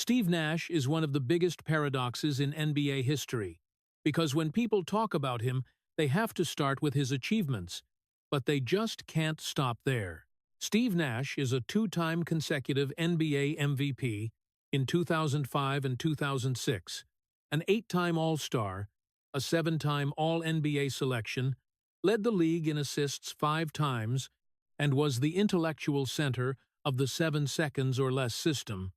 Steve Nash is one of the biggest paradoxes in NBA history, because when people talk about him, they have to start with his achievements, but they just can't stop there. Steve Nash is a two-time consecutive NBA MVP in 2005 and 2006, an eight-time All-Star, a seven-time All-NBA selection, led the league in assists 5 times, and was the intellectual center of the 7 seconds or less system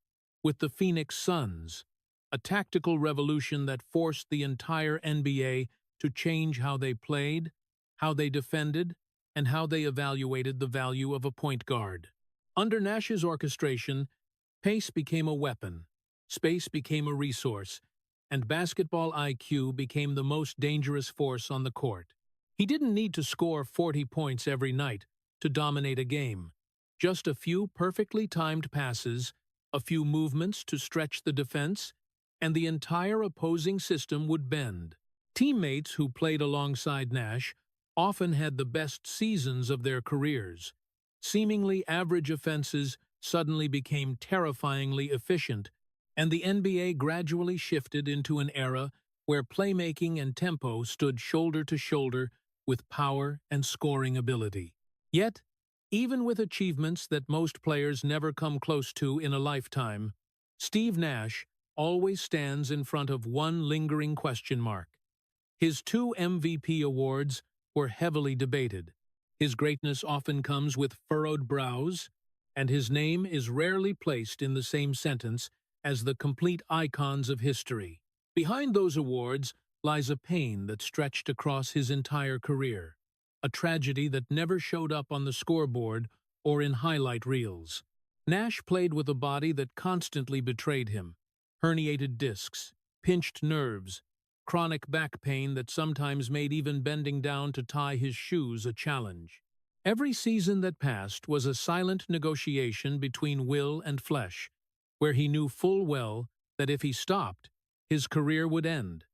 with the Phoenix Suns, a tactical revolution that forced the entire NBA to change how they played, how they defended, and how they evaluated the value of a point guard. Under Nash's orchestration, pace became a weapon, space became a resource, and basketball IQ became the most dangerous force on the court. He didn't need to score 40 points every night to dominate a game. Just a few perfectly timed passes, a few movements to stretch the defense, and the entire opposing system would bend. Teammates who played alongside Nash often had the best seasons of their careers. Seemingly average offenses suddenly became terrifyingly efficient, and the NBA gradually shifted into an era where playmaking and tempo stood shoulder to shoulder with power and scoring ability. Yet, even with achievements that most players never come close to in a lifetime, Steve Nash always stands in front of one lingering question mark. His 2 MVP awards were heavily debated. His greatness often comes with furrowed brows, and his name is rarely placed in the same sentence as the complete icons of history. Behind those awards lies a pain that stretched across his entire career, a tragedy that never showed up on the scoreboard or in highlight reels. Nash played with a body that constantly betrayed him: herniated discs, pinched nerves, chronic back pain that sometimes made even bending down to tie his shoes a challenge. Every season that passed was a silent negotiation between will and flesh, where he knew full well that if he stopped, his career would end.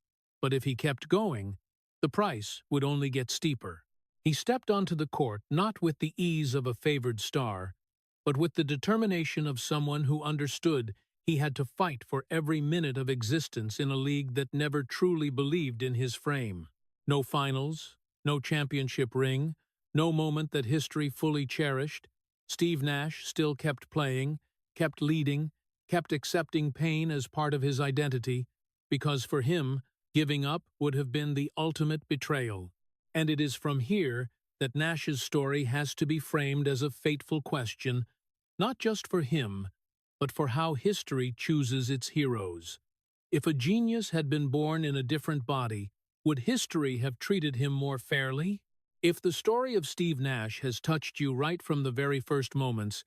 But if he kept going, the price would only get steeper. He stepped onto the court not with the ease of a favored star, but with the determination of someone who understood he had to fight for every minute of existence in a league that never truly believed in his frame. No finals, no championship ring, no moment that history fully cherished. Steve Nash still kept playing, kept leading, kept accepting pain as part of his identity, because for him, giving up would have been the ultimate betrayal. And it is from here that Nash's story has to be framed as a fateful question, not just for him, but for how history chooses its heroes. If a genius had been born in a different body, would history have treated him more fairly? If the story of Steve Nash has touched you right from the very first moments,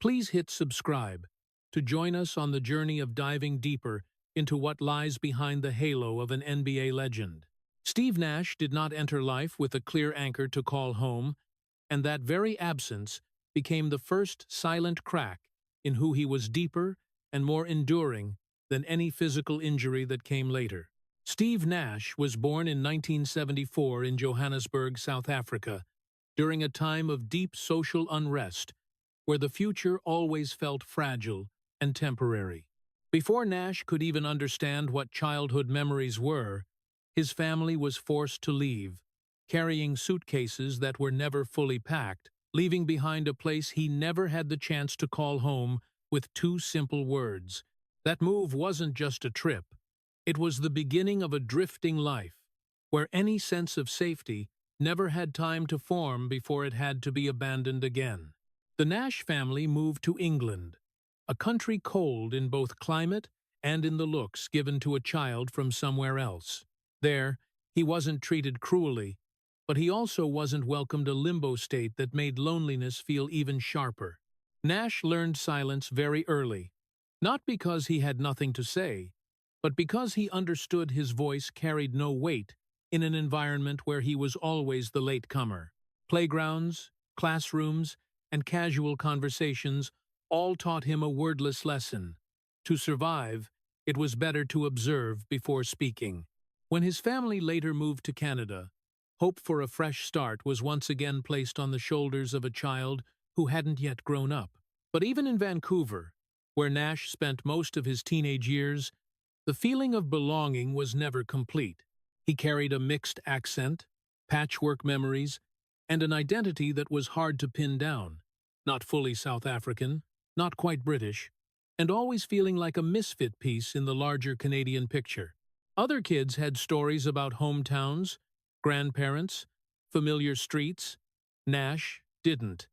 please hit subscribe to join us on the journey of diving deeper into what lies behind the halo of an NBA legend. Steve Nash did not enter life with a clear anchor to call home, and that very absence became the first silent crack in who he was, deeper and more enduring than any physical injury that came later. Steve Nash was born in 1974 in Johannesburg, South Africa, during a time of deep social unrest, where the future always felt fragile and temporary. Before Nash could even understand what childhood memories were, his family was forced to leave, carrying suitcases that were never fully packed, leaving behind a place he never had the chance to call home with 2 simple words. That move wasn't just a trip. It was the beginning of a drifting life, where any sense of safety never had time to form before it had to be abandoned again. The Nash family moved to England, a country cold in both climate and in the looks given to a child from somewhere else. There, he wasn't treated cruelly, but he also wasn't welcomed a limbo state that made loneliness feel even sharper. Nash learned silence very early, not because he had nothing to say, but because he understood his voice carried no weight in an environment where he was always the latecomer. Playgrounds, classrooms, and casual conversations all taught him a wordless lesson. To survive, it was better to observe before speaking. When his family later moved to Canada, hope for a fresh start was once again placed on the shoulders of a child who hadn't yet grown up. But even in Vancouver, where Nash spent most of his teenage years, the feeling of belonging was never complete. He carried a mixed accent, patchwork memories, and an identity that was hard to pin down. Not fully South African, not quite British, and always feeling like a misfit piece in the larger Canadian picture. Other kids had stories about hometowns, grandparents, familiar streets. Nash didn't.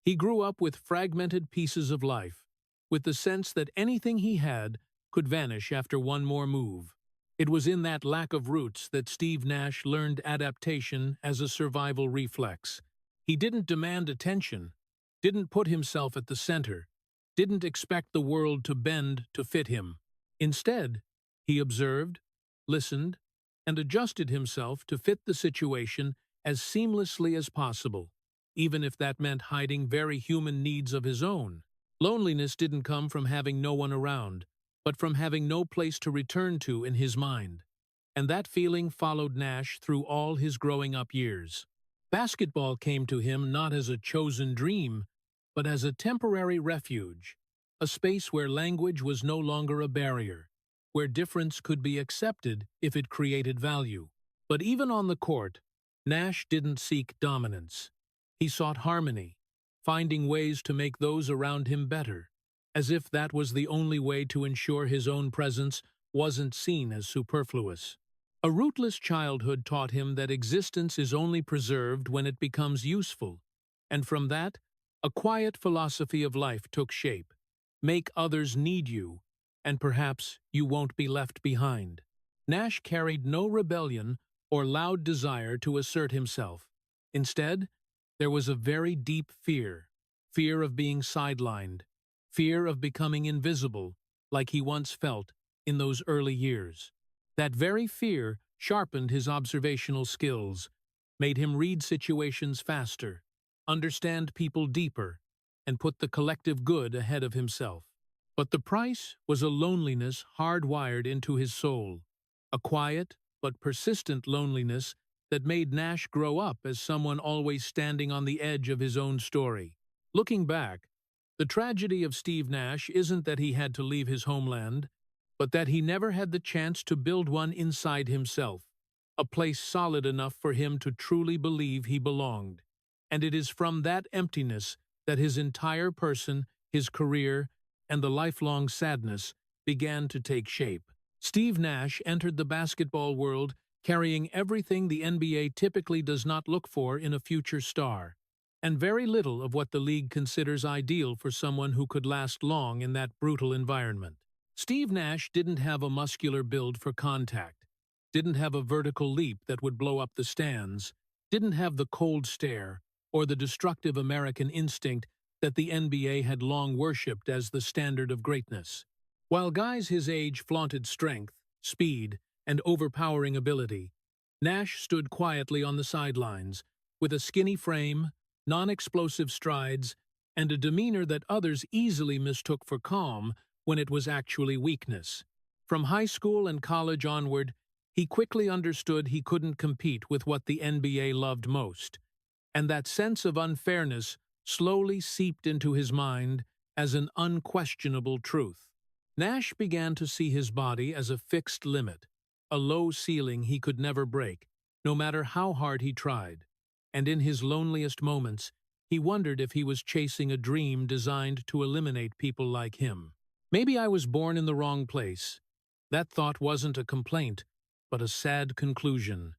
He grew up with fragmented pieces of life, with the sense that anything he had could vanish after one more move. It was in that lack of roots that Steve Nash learned adaptation as a survival reflex. He didn't demand attention, didn't put himself at the center, didn't expect the world to bend to fit him. Instead, he observed, listened, and adjusted himself to fit the situation as seamlessly as possible, even if that meant hiding very human needs of his own. Loneliness didn't come from having no one around, but from having no place to return to in his mind. And that feeling followed Nash through all his growing up years. Basketball came to him not as a chosen dream, but as a temporary refuge, a space where language was no longer a barrier, where difference could be accepted if it created value. But even on the court, Nash didn't seek dominance. He sought harmony, finding ways to make those around him better, as if that was the only way to ensure his own presence wasn't seen as superfluous. A rootless childhood taught him that existence is only preserved when it becomes useful, and from that, a quiet philosophy of life took shape. Make others need you, and perhaps you won't be left behind. Nash carried no rebellion or loud desire to assert himself. Instead, there was a very deep fear of being sidelined, fear of becoming invisible, like he once felt in those early years. That very fear sharpened his observational skills, made him read situations faster, understand people deeper, and put the collective good ahead of himself. But the price was a loneliness hardwired into his soul, a quiet but persistent loneliness that made Nash grow up as someone always standing on the edge of his own story. Looking back, the tragedy of Steve Nash isn't that he had to leave his homeland, but that he never had the chance to build one inside himself, a place solid enough for him to truly believe he belonged. And it is from that emptiness that his entire person, his career, and the lifelong sadness began to take shape. Steve Nash entered the basketball world carrying everything the NBA typically does not look for in a future star, and very little of what the league considers ideal for someone who could last long in that brutal environment. Steve Nash didn't have a muscular build for contact, didn't have a vertical leap that would blow up the stands, didn't have the cold stare or the destructive American instinct that the NBA had long worshipped as the standard of greatness. While guys his age flaunted strength, speed, and overpowering ability, Nash stood quietly on the sidelines, with a skinny frame, non-explosive strides, and a demeanor that others easily mistook for calm when it was actually weakness. From high school and college onward, he quickly understood he couldn't compete with what the NBA loved most, and that sense of unfairness slowly seeped into his mind as an unquestionable truth. Nash began to see his body as a fixed limit, a low ceiling he could never break, no matter how hard he tried. And in his loneliest moments, he wondered if he was chasing a dream designed to eliminate people like him. Maybe I was born in the wrong place. That thought wasn't a complaint, but a sad conclusion,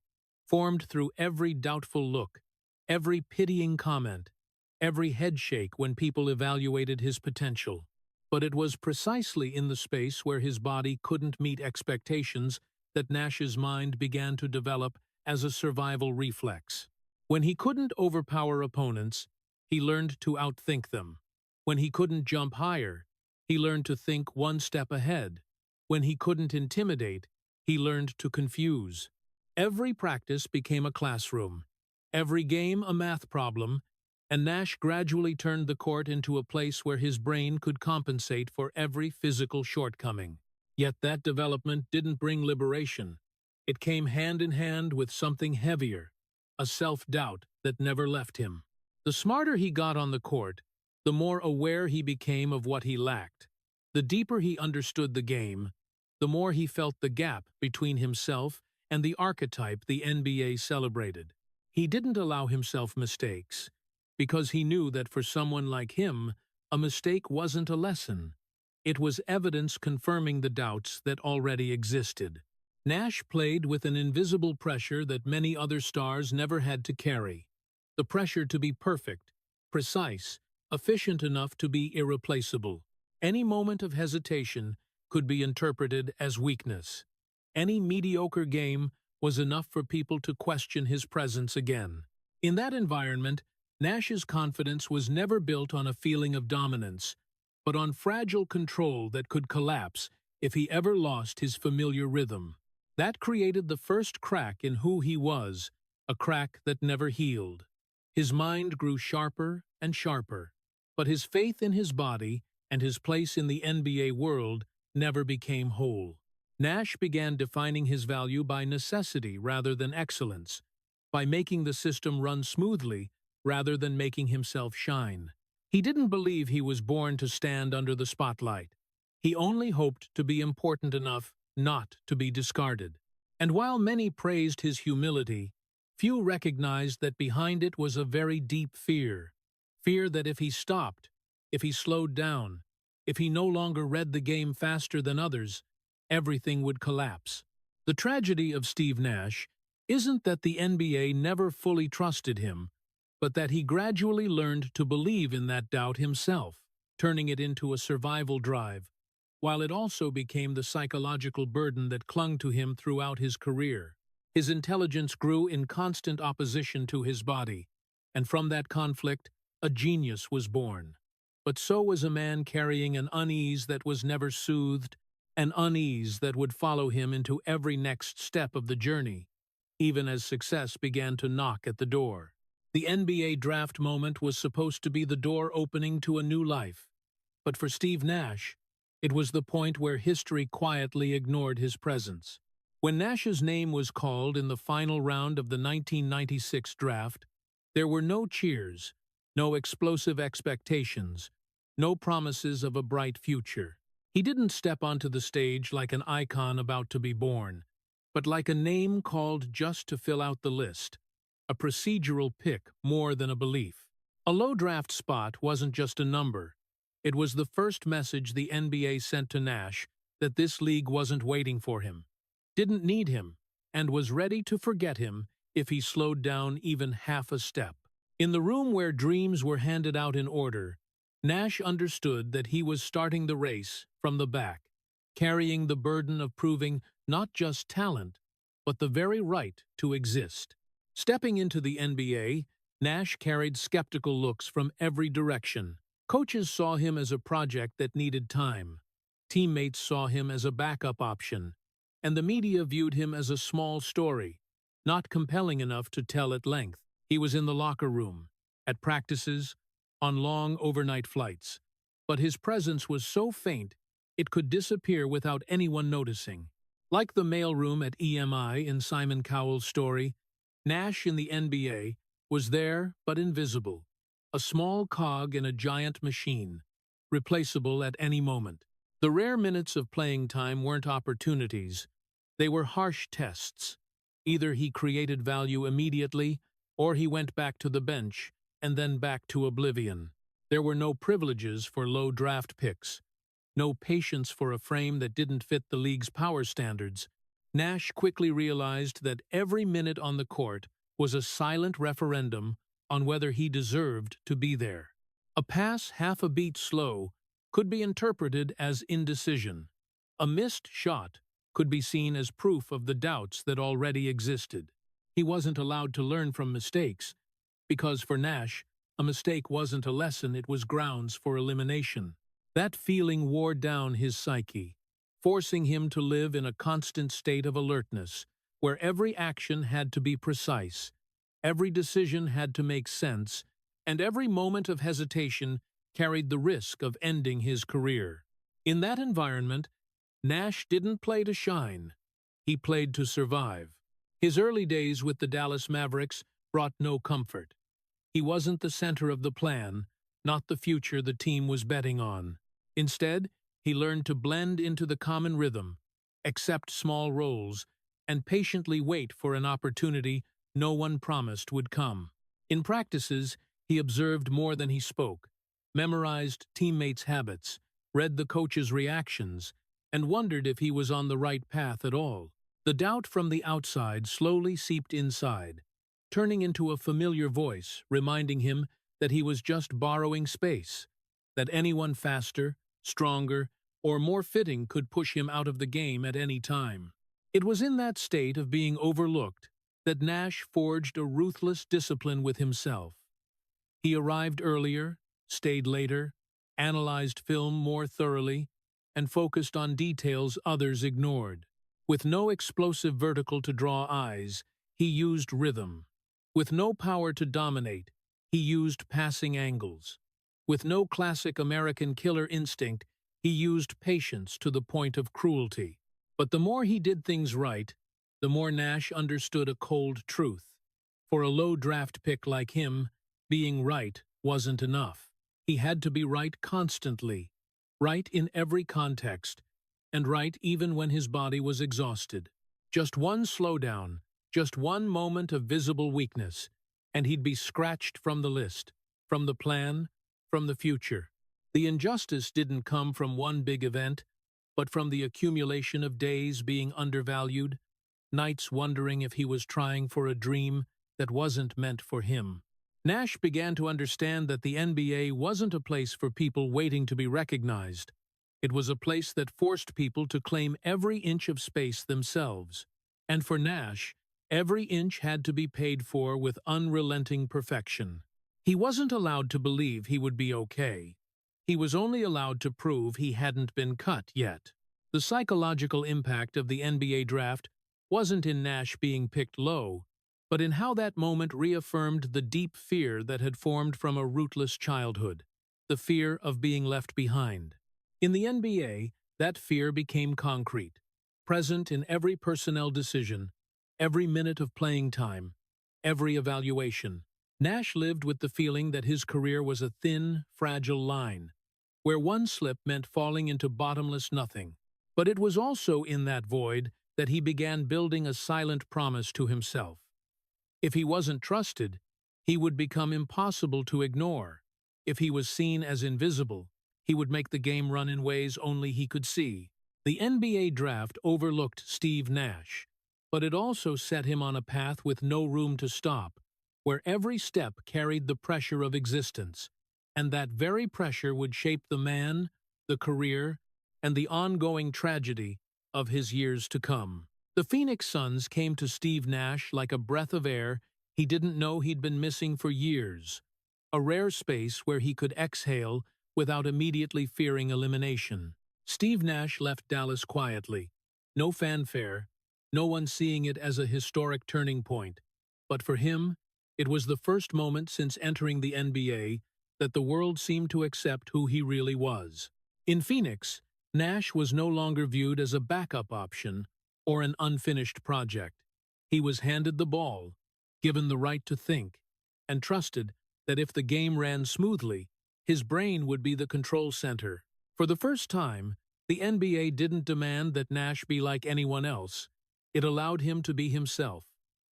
formed through every doubtful look, every pitying comment, every headshake when people evaluated his potential. But it was precisely in the space where his body couldn't meet expectations that Nash's mind began to develop as a survival reflex. When he couldn't overpower opponents, he learned to outthink them. When he couldn't jump higher, he learned to think one step ahead. When he couldn't intimidate, he learned to confuse. Every practice became a classroom, every game a math problem, and Nash gradually turned the court into a place where his brain could compensate for every physical shortcoming. Yet that development didn't bring liberation. It came hand in hand with something heavier, a self-doubt that never left him. The smarter he got on the court, the more aware he became of what he lacked. The deeper he understood the game, the more he felt the gap between himself and the archetype the NBA celebrated. He didn't allow himself mistakes, because he knew that for someone like him, a mistake wasn't a lesson. It was evidence confirming the doubts that already existed. Nash played with an invisible pressure that many other stars never had to carry. The pressure to be perfect, precise, efficient enough to be irreplaceable. Any moment of hesitation could be interpreted as weakness. Any mediocre game was enough for people to question his presence again. In that environment, Nash's confidence was never built on a feeling of dominance, but on fragile control that could collapse if he ever lost his familiar rhythm. That created the first crack in who he was, a crack that never healed. His mind grew sharper and sharper, but his faith in his body and his place in the NBA world never became whole. Nash began defining his value by necessity rather than excellence, by making the system run smoothly rather than making himself shine. He didn't believe he was born to stand under the spotlight. He only hoped to be important enough not to be discarded. And while many praised his humility, few recognized that behind it was a very deep fear. Fear that if he stopped, if he slowed down, if he no longer read the game faster than others, everything would collapse. The tragedy of Steve Nash isn't that the NBA never fully trusted him, but that he gradually learned to believe in that doubt himself, turning it into a survival drive, while it also became the psychological burden that clung to him throughout his career. His intelligence grew in constant opposition to his body, and from that conflict, a genius was born. But so was a man carrying an unease that was never soothed, an unease that would follow him into every next step of the journey, even as success began to knock at the door. The NBA draft moment was supposed to be the door opening to a new life, but for Steve Nash, it was the point where history quietly ignored his presence. When Nash's name was called in the final round of the 1996 draft, there were no cheers, no explosive expectations, no promises of a bright future. He didn't step onto the stage like an icon about to be born, but like a name called just to fill out the list, a procedural pick more than a belief. A low draft spot wasn't just a number. It was the first message the NBA sent to Nash that this league wasn't waiting for him, didn't need him, and was ready to forget him if he slowed down even half a step. In the room where dreams were handed out in order, Nash understood that he was starting the race from the back, carrying the burden of proving not just talent, but the very right to exist. Stepping into the NBA, Nash carried skeptical looks from every direction. Coaches saw him as a project that needed time. Teammates saw him as a backup option, and the media viewed him as a small story, not compelling enough to tell at length. He was in the locker room, at practices, on long overnight flights, but his presence was so faint it could disappear without anyone noticing. Like the mailroom at EMI in Simon Cowell's story, Nash in the NBA was there but invisible, a small cog in a giant machine, replaceable at any moment. The rare minutes of playing time weren't opportunities, they were harsh tests. Either he created value immediately, or he went back to the bench, and then back to oblivion. There were no privileges for low draft picks, no patience for a frame that didn't fit the league's power standards. Nash quickly realized that every minute on the court was a silent referendum on whether he deserved to be there. A pass half a beat slow could be interpreted as indecision. A missed shot could be seen as proof of the doubts that already existed. He wasn't allowed to learn from mistakes, because for Nash, a mistake wasn't a lesson, it was grounds for elimination. That feeling wore down his psyche, forcing him to live in a constant state of alertness, where every action had to be precise, every decision had to make sense, and every moment of hesitation carried the risk of ending his career. In that environment, Nash didn't play to shine. He played to survive. His early days with the Dallas Mavericks brought no comfort. He wasn't the center of the plan, not the future the team was betting on. Instead, He learned to blend into the common rhythm, accept small roles, and patiently wait for an opportunity no one promised would come. In practices, he observed more than he spoke, memorized teammates' habits, read the coach's reactions, and wondered if he was on the right path at all. The doubt from the outside slowly seeped inside, turning into a familiar voice, reminding him that he was just borrowing space, that anyone faster, stronger, or more fitting could push him out of the game at any time. It was in that state of being overlooked that Nash forged a ruthless discipline with himself. He arrived earlier, stayed later, analyzed film more thoroughly, and focused on details others ignored. With no explosive vertical to draw eyes, he used rhythm. With no power to dominate, he used passing angles. With no classic American killer instinct, he used patience to the point of cruelty. But the more he did things right, the more Nash understood a cold truth. For a low draft pick like him, being right wasn't enough. He had to be right constantly, right in every context, and right even when his body was exhausted. Just one slowdown, just one moment of visible weakness, and he'd be scratched from the list, from the plan, from the future. The injustice didn't come from one big event, but from the accumulation of days being undervalued, nights wondering if he was trying for a dream that wasn't meant for him. Nash began to understand that the NBA wasn't a place for people waiting to be recognized. It was a place that forced people to claim every inch of space themselves. And for Nash, every inch had to be paid for with unrelenting perfection. He wasn't allowed to believe he would be okay. He was only allowed to prove he hadn't been cut yet. The psychological impact of the NBA draft wasn't in Nash being picked low, but in how that moment reaffirmed the deep fear that had formed from a rootless childhood, the fear of being left behind. In the NBA, that fear became concrete, present in every personnel decision, every minute of playing time, every evaluation. Nash lived with the feeling that his career was a thin, fragile line, where one slip meant falling into bottomless nothing. But it was also in that void that he began building a silent promise to himself. If he wasn't trusted, he would become impossible to ignore. If he was seen as invisible, he would make the game run in ways only he could see. The NBA draft overlooked Steve Nash, but it also set him on a path with no room to stop, where every step carried the pressure of existence, and that very pressure would shape the man, the career, and the ongoing tragedy of his years to come. The Phoenix Suns came to Steve Nash like a breath of air he didn't know he'd been missing for years, a rare space where he could exhale without immediately fearing elimination. Steve Nash left Dallas quietly, no fanfare, no one seeing it as a historic turning point. But for him, it was the first moment since entering the NBA that the world seemed to accept who he really was. In Phoenix, Nash was no longer viewed as a backup option or an unfinished project. He was handed the ball, given the right to think, and trusted that if the game ran smoothly, his brain would be the control center. For the first time, the NBA didn't demand that Nash be like anyone else. It allowed him to be himself,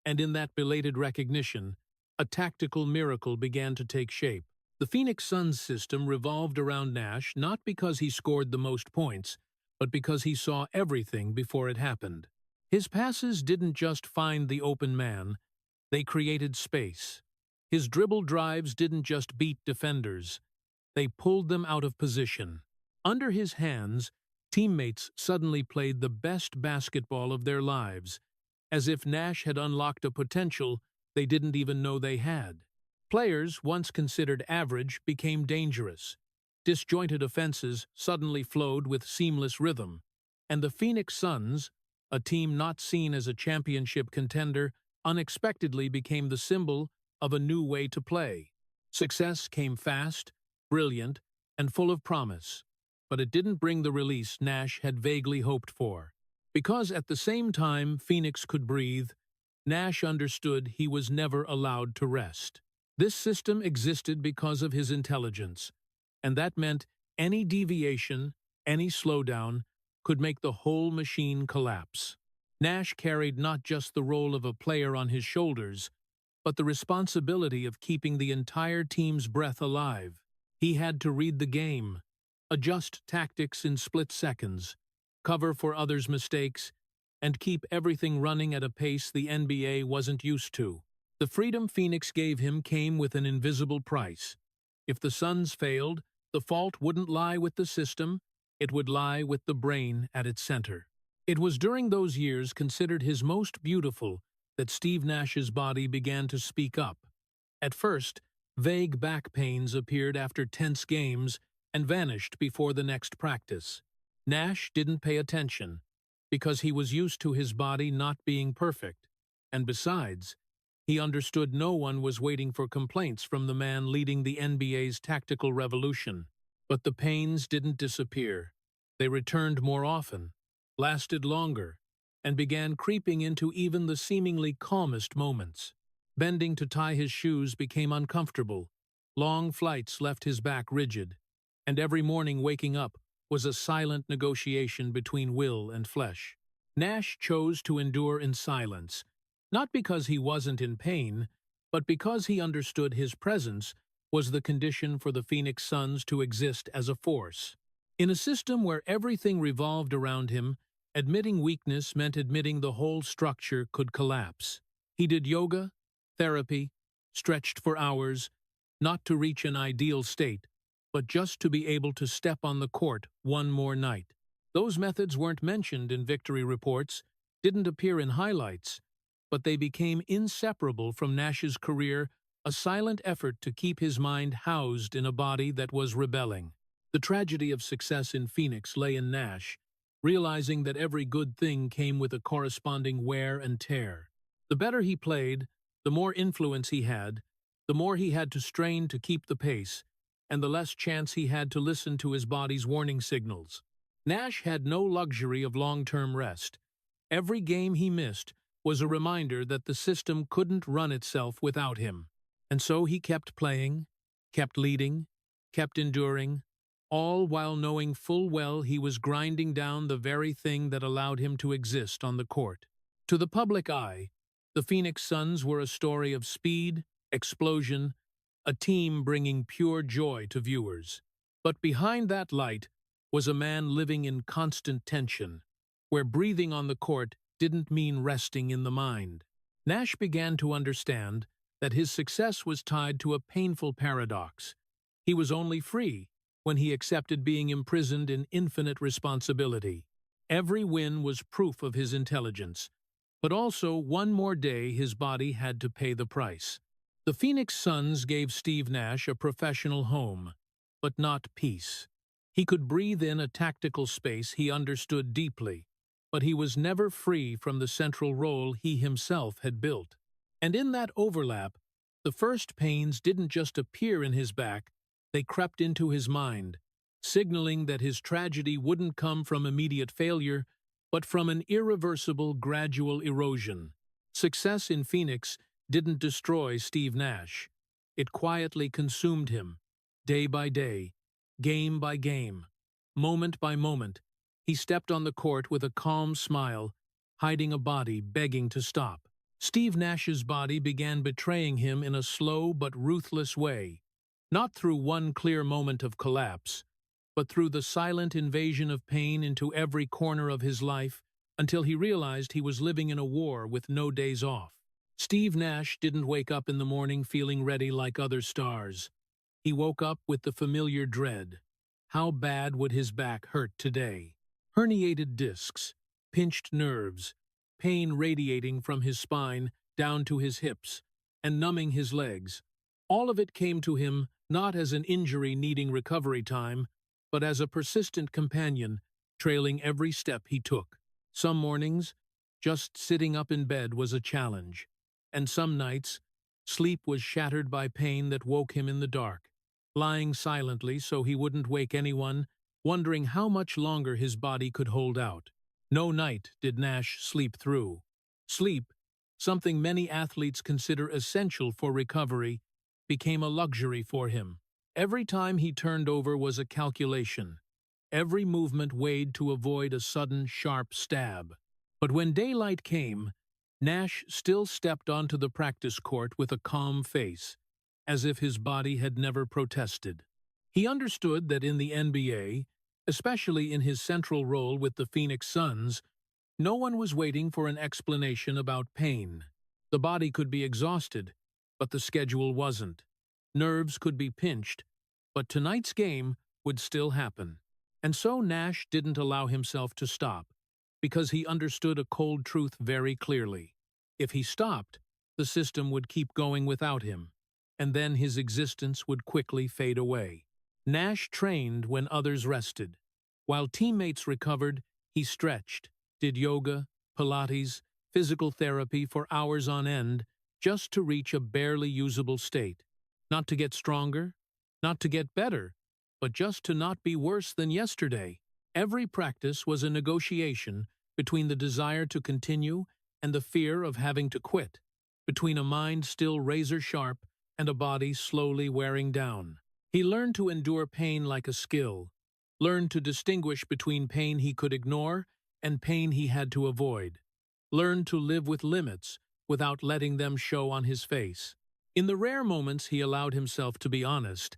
and in that belated recognition, a tactical miracle began to take shape. The Phoenix Suns system revolved around Nash not because he scored the most points, but because he saw everything before it happened. His passes didn't just find the open man, they created space. His dribble drives didn't just beat defenders, they pulled them out of position. Under his hands, teammates suddenly played the best basketball of their lives, as if Nash had unlocked a potential they didn't even know they had. Players, once considered average, became dangerous. Disjointed offenses suddenly flowed with seamless rhythm, and the Phoenix Suns, a team not seen as a championship contender, unexpectedly became the symbol of a new way to play. Success came fast, brilliant, and full of promise, but it didn't bring the release Nash had vaguely hoped for. Because at the same time Phoenix could breathe, Nash understood he was never allowed to rest. This system existed because of his intelligence, and that meant any deviation, Any slowdown could make the whole machine collapse. Nash carried not just the role of a player on his shoulders, but the responsibility of keeping the entire team's breath alive. He had to read the game, adjust tactics in split seconds, cover for others' mistakes, and keep everything running at a pace the NBA wasn't used to. The freedom Phoenix gave him came with an invisible price. If the Suns failed, the fault wouldn't lie with the system, it would lie with the brain at its center. It was during those years considered his most beautiful that Steve Nash's body began to speak up. At first, vague back pains appeared after tense games and vanished before the next practice. Nash didn't pay attention, because he was used to his body not being perfect, and besides, he understood no one was waiting for complaints from the man leading the NBA's tactical revolution. But the pains didn't disappear. They returned more often, lasted longer, and began creeping into even the seemingly calmest moments. Bending to tie his shoes became uncomfortable. Long flights left his back rigid, and every morning waking up was a silent negotiation between will and flesh. Nash chose to endure in silence, not because he wasn't in pain, but because he understood his presence was the condition for the Phoenix Suns to exist as a force. In a system where everything revolved around him, admitting weakness meant admitting the whole structure could collapse. He did yoga, therapy, stretched for hours, not to reach an ideal state, but just to be able to step on the court one more night. Those methods weren't mentioned in victory reports, didn't appear in highlights, but they became inseparable from Nash's career, a silent effort to keep his mind housed in a body that was rebelling. The tragedy of success in Phoenix lay in Nash, realizing that every good thing came with a corresponding wear and tear. The better he played, the more influence he had, the more he had to strain to keep the pace, and the less chance he had to listen to his body's warning signals. Nash had no luxury of long-term rest. Every game he missed was a reminder that the system couldn't run itself without him. And so he kept playing, kept leading, kept enduring, all while knowing full well he was grinding down the very thing that allowed him to exist on the court. To the public eye, the Phoenix Suns were a story of speed, explosion, a team bringing pure joy to viewers. But behind that light was a man living in constant tension, where breathing on the court didn't mean resting in the mind. Nash began to understand that his success was tied to a painful paradox. He was only free when he accepted being imprisoned in infinite responsibility. Every win was proof of his intelligence, but also one more day his body had to pay the price. The Phoenix Suns gave Steve Nash a professional home, but not peace. He could breathe in a tactical space he understood deeply, but he was never free from the central role he himself had built. And in that overlap, the first pains didn't just appear in his back, they crept into his mind, signaling that his tragedy wouldn't come from immediate failure, but from an irreversible gradual erosion. Success in Phoenix didn't destroy Steve Nash. It quietly consumed him, day by day, game by game, moment by moment. He stepped on the court with a calm smile, hiding a body begging to stop. Steve Nash's body began betraying him in a slow but ruthless way, not through one clear moment of collapse, but through the silent invasion of pain into every corner of his life until he realized he was living in a war with no days off. Steve Nash didn't wake up in the morning feeling ready like other stars. He woke up with the familiar dread. How bad would his back hurt today? Herniated discs, pinched nerves, pain radiating from his spine down to his hips, and numbing his legs. All of it came to him not as an injury needing recovery time, but as a persistent companion, trailing every step he took. Some mornings, just sitting up in bed was a challenge, and some nights, sleep was shattered by pain that woke him in the dark, lying silently so he wouldn't wake anyone, wondering how much longer his body could hold out. No night did Nash sleep through. Sleep, something many athletes consider essential for recovery, became a luxury for him. Every time he turned over was a calculation. every movement weighed to avoid a sudden, sharp stab. But when daylight came, Nash still stepped onto the practice court with a calm face, as if his body had never protested. He understood that in the NBA, especially in his central role with the Phoenix Suns, no one was waiting for an explanation about pain. The body could be exhausted, but the schedule wasn't. Nerves could be pinched, but tonight's game would still happen. And so Nash didn't allow himself to stop, because he understood a cold truth very clearly. If he stopped, the system would keep going without him, and then his existence would quickly fade away. Nash trained when others rested. While teammates recovered, he stretched, did yoga, Pilates, physical therapy for hours on end, just to reach a barely usable state. Not to get stronger, not to get better, but just to not be worse than yesterday. Every practice was a negotiation between the desire to continue and the fear of having to quit, between a mind still razor-sharp and a body slowly wearing down. He learned to endure pain like a skill, learned to distinguish between pain he could ignore and pain he had to avoid, learned to live with limits without letting them show on his face. In the rare moments he allowed himself to be honest,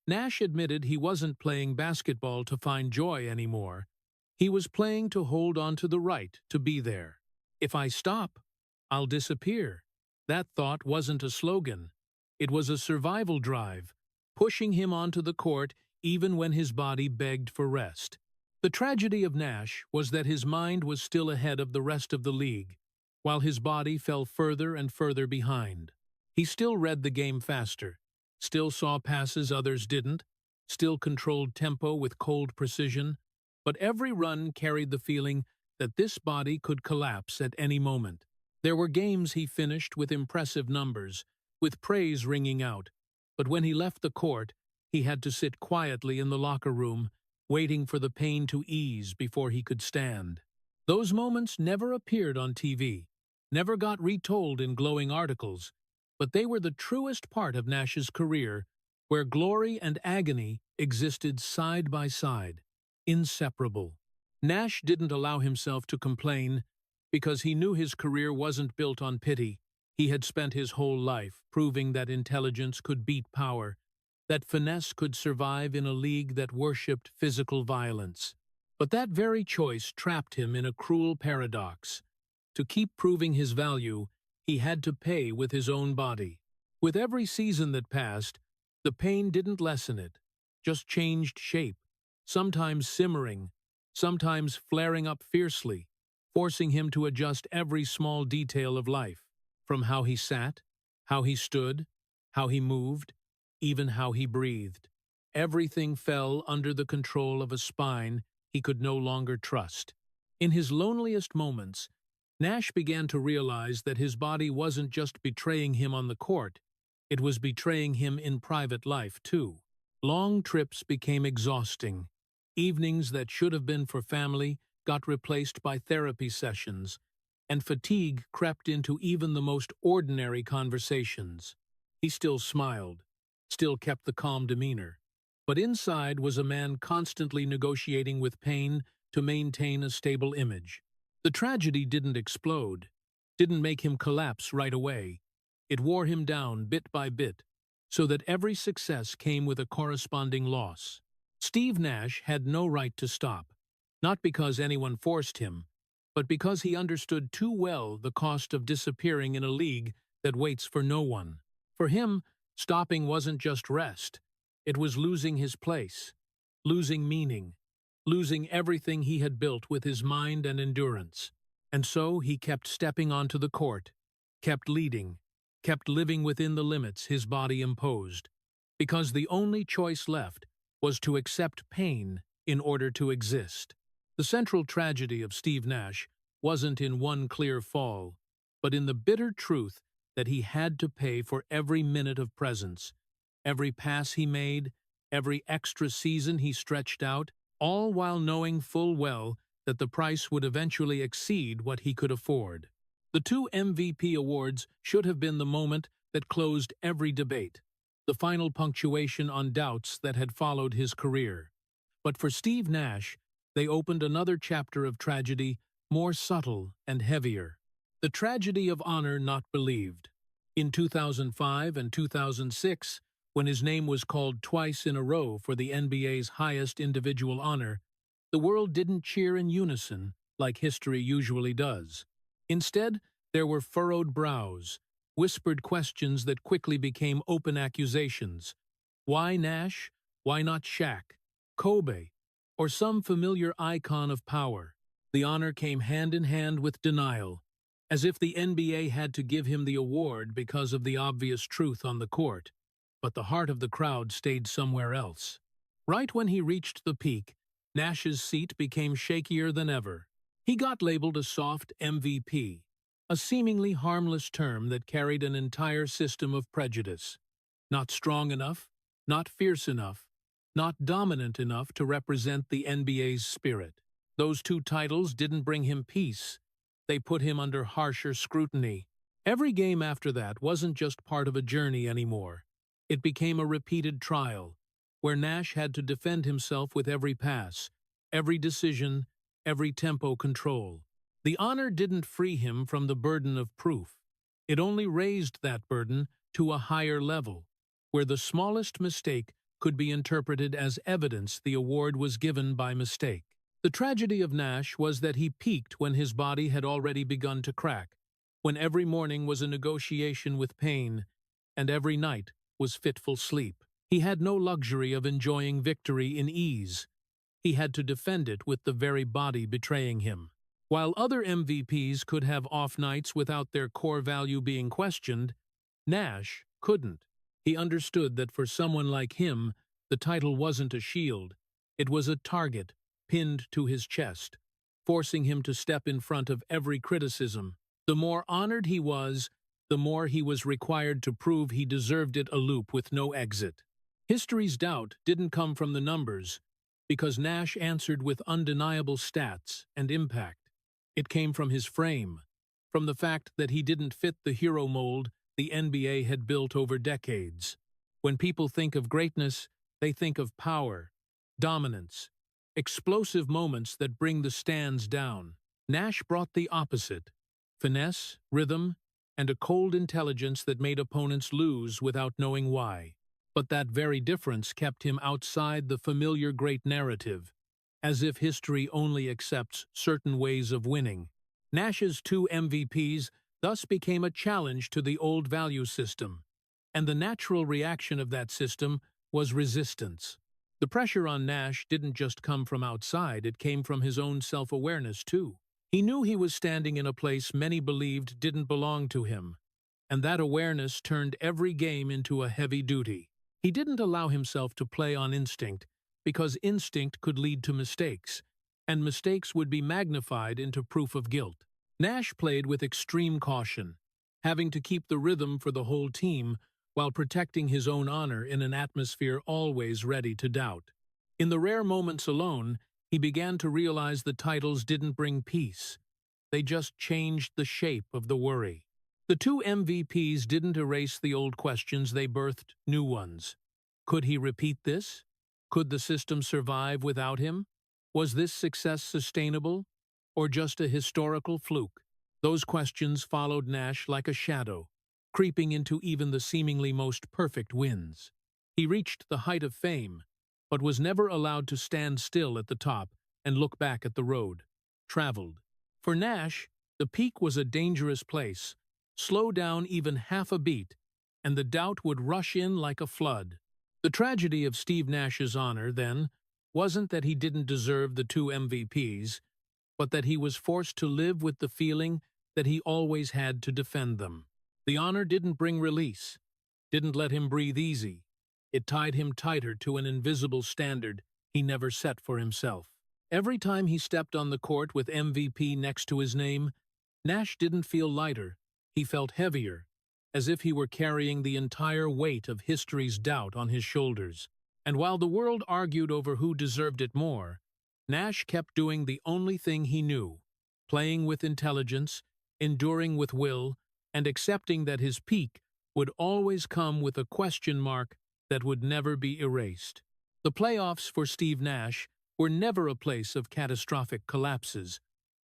Nash admitted he wasn't playing basketball to find joy anymore. He was playing to hold on to the right to be there. If I stop, I'll disappear. That thought wasn't a slogan. It was a survival drive, pushing him onto the court even when his body begged for rest. The tragedy of Nash was that his mind was still ahead of the rest of the league, while his body fell further and further behind. He still read the game faster, still saw passes others didn't, still controlled tempo with cold precision, but every run carried the feeling that this body could collapse at any moment. There were games he finished with impressive numbers, with praise ringing out, but when he left the court, he had to sit quietly in the locker room, waiting for the pain to ease before he could stand. Those moments never appeared on TV, never got retold in glowing articles, but they were the truest part of Nash's career, where glory and agony existed side by side, inseparable. Nash didn't allow himself to complain because he knew his career wasn't built on pity. He had spent his whole life proving that intelligence could beat power, that finesse could survive in a league that worshipped physical violence. But that very choice trapped him in a cruel paradox. To keep proving his value, he had to pay with his own body. With every season that passed, the pain didn't lessen it, just changed shape, sometimes simmering, sometimes flaring up fiercely, forcing him to adjust every small detail of life, from how he sat, how he stood, how he moved, even how he breathed. Everything fell under the control of a spine he could no longer trust. In his loneliest moments, Nash began to realize that his body wasn't just betraying him on the court, it was betraying him in private life, too. Long trips became exhausting. Evenings that should have been for family got replaced by therapy sessions, and fatigue crept into even the most ordinary conversations. He still smiled, still kept the calm demeanor, but inside was a man constantly negotiating with pain to maintain a stable image. The tragedy didn't explode, didn't make him collapse right away. It wore him down bit by bit, so that every success came with a corresponding loss. Steve Nash had no right to stop, not because anyone forced him, but because he understood too well the cost of disappearing in a league that waits for no one. For him, stopping wasn't just rest. It was losing his place, losing meaning, losing everything he had built with his mind and endurance. And so he kept stepping onto the court, kept leading, kept living within the limits his body imposed, because the only choice left was to accept pain in order to exist. The central tragedy of Steve Nash wasn't in one clear fall, but in the bitter truth that he had to pay for every minute of presence, every pass he made, every extra season he stretched out, all while knowing full well that the price would eventually exceed what he could afford. The 2 MVP awards should have been the moment that closed every debate, the final punctuation on doubts that had followed his career. But for Steve Nash, they opened another chapter of tragedy, more subtle and heavier. The tragedy of honor not believed. In 2005 and 2006, when his name was called twice in a row for the NBA's highest individual honor, the world didn't cheer in unison like history usually does. Instead, there were furrowed brows, whispered questions that quickly became open accusations. Why Nash? Why not Shaq, Kobe, or some familiar icon of power? The honor came hand in hand with denial, as if the NBA had to give him the award because of the obvious truth on the court. But the heart of the crowd stayed somewhere else. Right when he reached the peak, Nash's seat became shakier than ever. He got labeled a soft MVP, a seemingly harmless term that carried an entire system of prejudice. Not strong enough, not fierce enough, not dominant enough to represent the NBA's spirit. Those two titles didn't bring him peace. They put him under harsher scrutiny. Every game after that wasn't just part of a journey anymore. It became a repeated trial, where Nash had to defend himself with every pass, every decision, every tempo control. The honor didn't free him from the burden of proof. It only raised that burden to a higher level, where the smallest mistake could be interpreted as evidence the award was given by mistake. The tragedy of Nash was that he peaked when his body had already begun to crack, when every morning was a negotiation with pain, and every night was fitful sleep. He had no luxury of enjoying victory in ease. He had to defend it with the very body betraying him. While other MVPs could have off nights without their core value being questioned, Nash couldn't. He understood that for someone like him, the title wasn't a shield. It was a target pinned to his chest, forcing him to step in front of every criticism. The more honored he was, the more he was required to prove he deserved it, a loop with no exit. History's doubt didn't come from the numbers, because Nash answered with undeniable stats and impact. It came from his frame, from the fact that he didn't fit the hero mold the NBA had built over decades. When people think of greatness, they think of power, dominance, explosive moments that bring the stands down. Nash brought the opposite: finesse, rhythm, and a cold intelligence that made opponents lose without knowing why. But that very difference kept him outside the familiar great narrative, as if history only accepts certain ways of winning. Nash's two MVPs thus became a challenge to the old value system, and the natural reaction of that system was resistance. The pressure on Nash didn't just come from outside, it came from his own self-awareness too. He knew he was standing in a place many believed didn't belong to him, and that awareness turned every game into a heavy duty. He didn't allow himself to play on instinct, because instinct could lead to mistakes, and mistakes would be magnified into proof of guilt. Nash played with extreme caution, having to keep the rhythm for the whole team while protecting his own honor in an atmosphere always ready to doubt. In the rare moments alone, he began to realize the titles didn't bring peace. They just changed the shape of the worry. The two MVPs didn't erase the old questions, they birthed new ones. Could he repeat this? Could the system survive without him? Was this success sustainable, or just a historical fluke? Those questions followed Nash like a shadow, creeping into even the seemingly most perfect wins. He reached the height of fame, but was never allowed to stand still at the top and look back at the road traveled. For Nash, the peak was a dangerous place. Slow down even half a beat, and the doubt would rush in like a flood. The tragedy of Steve Nash's honor, then, wasn't that he didn't deserve the two MVPs, but that he was forced to live with the feeling that he always had to defend them. The honor didn't bring release, didn't let him breathe easy. It tied him tighter to an invisible standard he never set for himself. Every time he stepped on the court with MVP next to his name, Nash didn't feel lighter. He felt heavier, as if he were carrying the entire weight of history's doubt on his shoulders. And while the world argued over who deserved it more, Nash kept doing the only thing he knew: playing with intelligence, enduring with will, and accepting that his peak would always come with a question mark that would never be erased. The playoffs for Steve Nash were never a place of catastrophic collapses,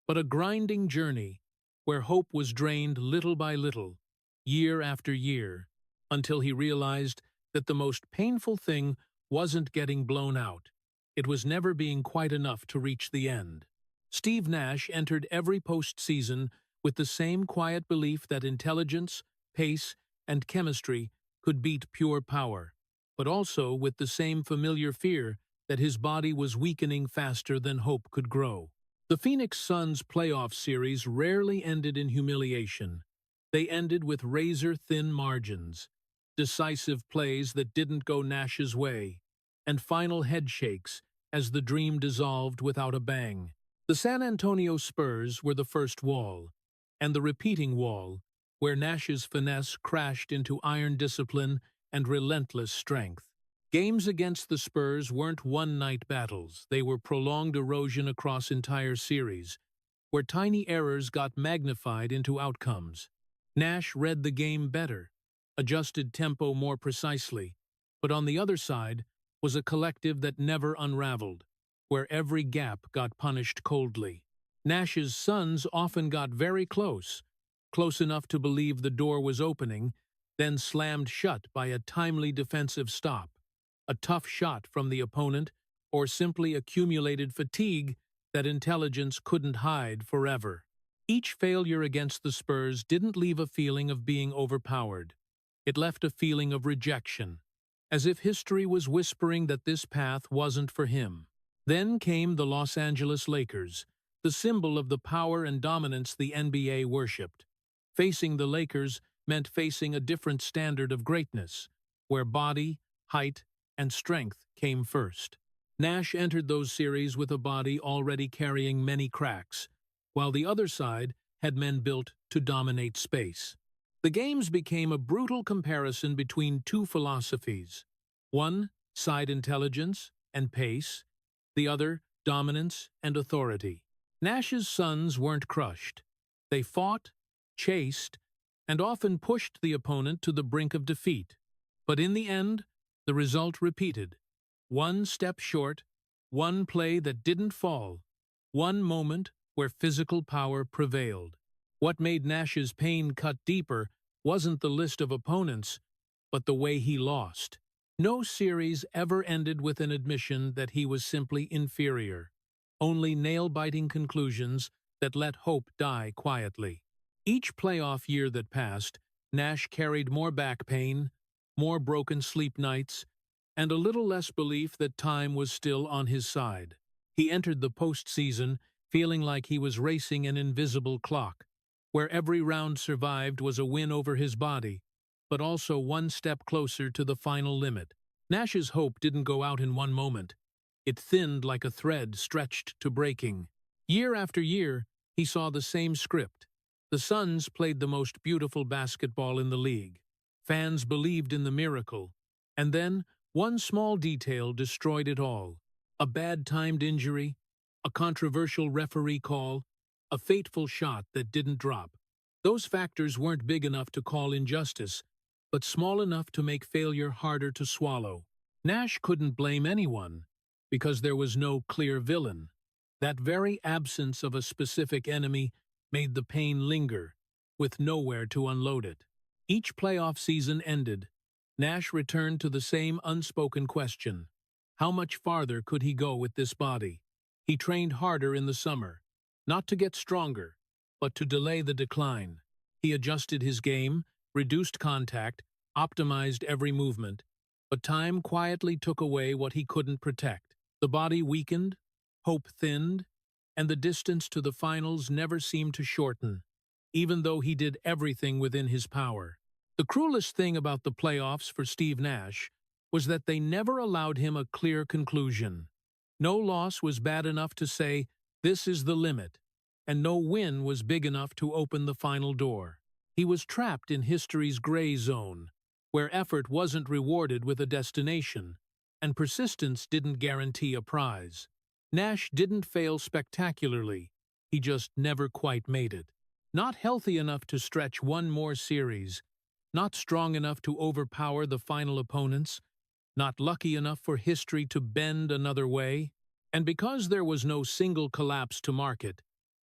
but a grinding journey where hope was drained little by little, year after year, until he realized that the most painful thing wasn't getting blown out. It was never being quite enough to reach the end. Steve Nash entered every postseason with the same quiet belief that intelligence, pace, and chemistry could beat pure power, but also with the same familiar fear that his body was weakening faster than hope could grow. The Phoenix Suns playoff series rarely ended in humiliation. They ended with razor-thin margins, decisive plays that didn't go Nash's way, and final headshakes as the dream dissolved without a bang. The San Antonio Spurs were the first wall, and the repeating wall, where Nash's finesse crashed into iron discipline and relentless strength. Games against the Spurs weren't one-night battles. They were prolonged erosion across entire series, where tiny errors got magnified into outcomes. Nash read the game better, adjusted tempo more precisely, but on the other side was a collective that never unraveled, where every gap got punished coldly. Nash's Suns often got very close enough to believe the door was opening, then slammed shut by a timely defensive stop, a tough shot from the opponent, or simply accumulated fatigue that intelligence couldn't hide forever. Each failure against the Spurs didn't leave a feeling of being overpowered. It left a feeling of rejection, as if history was whispering that this path wasn't for him. Then came the Los Angeles Lakers, the symbol of the power and dominance the NBA worshipped. Facing the Lakers meant facing a different standard of greatness, where body, height, and strength came first. Nash entered those series with a body already carrying many cracks, while the other side had men built to dominate space. The games became a brutal comparison between two philosophies. One, side intelligence and pace, the other, dominance and authority. Nash's Suns weren't crushed. They fought, chased, and often pushed the opponent to the brink of defeat. But in the end, the result repeated. One step short, one play that didn't fall, one moment where physical power prevailed. What made Nash's pain cut deeper wasn't the list of opponents, but the way he lost. No series ever ended with an admission that he was simply inferior, only nail-biting conclusions that let hope die quietly. Each playoff year that passed, Nash carried more back pain, more broken sleep nights, and a little less belief that time was still on his side. He entered the postseason feeling like he was racing an invisible clock, where every round survived was a win over his body, but also one step closer to the final limit. Nash's hope didn't go out in one moment. It thinned like a thread stretched to breaking. Year after year, he saw the same script. The Suns played the most beautiful basketball in the league. Fans believed in the miracle. And then, one small detail destroyed it all. A bad-timed injury, a controversial referee call, a fateful shot that didn't drop. Those factors weren't big enough to call injustice, but small enough to make failure harder to swallow. Nash couldn't blame anyone, because there was no clear villain. That very absence of a specific enemy made the pain linger, with nowhere to unload it. Each playoff season ended. Nash returned to the same unspoken question. How much farther could he go with this body? He trained harder in the summer, not to get stronger, but to delay the decline. He adjusted his game, reduced contact, optimized every movement, but time quietly took away what he couldn't protect. The body weakened, hope thinned, and the distance to the finals never seemed to shorten, even though he did everything within his power. The cruelest thing about the playoffs for Steve Nash was that they never allowed him a clear conclusion. No loss was bad enough to say, "This is the limit," and no win was big enough to open the final door. He was trapped in history's gray zone, where effort wasn't rewarded with a destination, and persistence didn't guarantee a prize. Nash didn't fail spectacularly, he just never quite made it. Not healthy enough to stretch one more series, not strong enough to overpower the final opponents, not lucky enough for history to bend another way. And because there was no single collapse to mark it,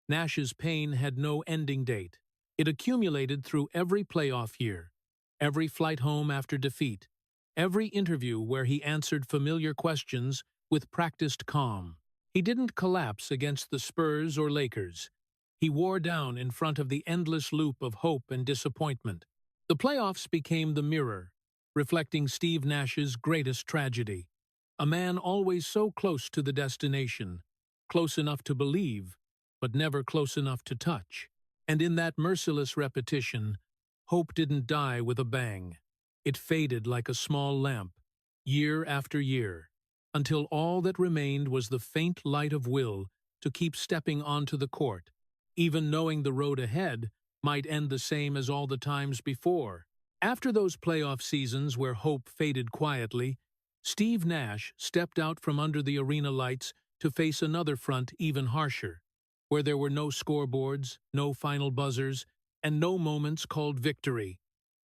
Nash's pain had no ending date. It accumulated through every playoff year, every flight home after defeat, every interview where he answered familiar questions with practiced calm. He didn't collapse against the Spurs or Lakers. He wore down in front of the endless loop of hope and disappointment. The playoffs became the mirror, reflecting Steve Nash's greatest tragedy. A man always so close to the destination, close enough to believe, but never close enough to touch. And in that merciless repetition, hope didn't die with a bang. It faded like a small lamp, year after year, until all that remained was the faint light of will to keep stepping onto the court, even knowing the road ahead might end the same as all the times before. After those playoff seasons where hope faded quietly, Steve Nash stepped out from under the arena lights to face another front even harsher, where there were no scoreboards, no final buzzers, and no moments called victory.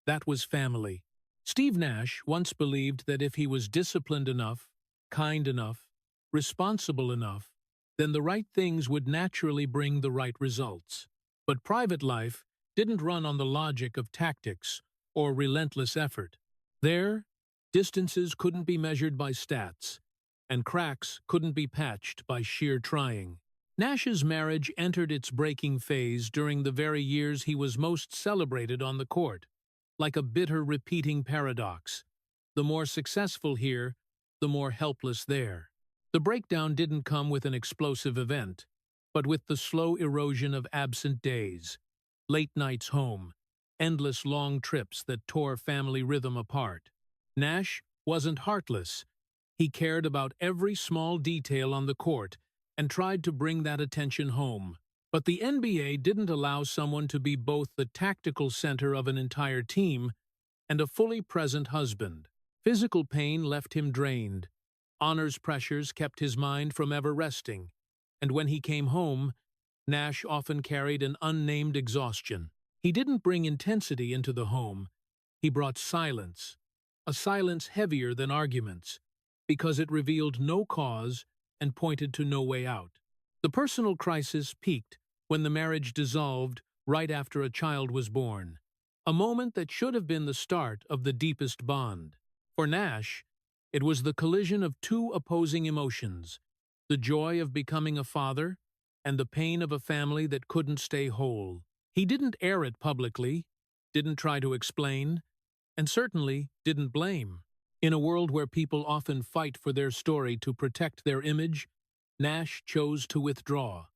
That was family. Steve Nash once believed that if he was disciplined enough, kind enough, responsible enough, then the right things would naturally bring the right results. But private life didn't run on the logic of tactics or relentless effort. There, distances couldn't be measured by stats, and cracks couldn't be patched by sheer trying. Nash's marriage entered its breaking phase during the very years he was most celebrated on the court, like a bitter repeating paradox. The more successful here, the more helpless there. The breakdown didn't come with an explosive event, but with the slow erosion of absent days, late nights home, endless long trips that tore family rhythm apart. Nash wasn't heartless. He cared about every small detail on the court and tried to bring that attention home. But the NBA didn't allow someone to be both the tactical center of an entire team and a fully present husband. Physical pain left him drained. Honors pressures kept his mind from ever resting. And when he came home, Nash often carried an unnamed exhaustion. He didn't bring intensity into the home. He brought silence, a silence heavier than arguments, because it revealed no cause and pointed to no way out. The personal crisis peaked when the marriage dissolved right after a child was born, a moment that should have been the start of the deepest bond. For Nash, it was the collision of two opposing emotions, the joy of becoming a father and the pain of a family that couldn't stay whole. He didn't air it publicly, didn't try to explain, and certainly didn't blame. In a world where people often fight for their story to protect their image, Nash chose to withdraw,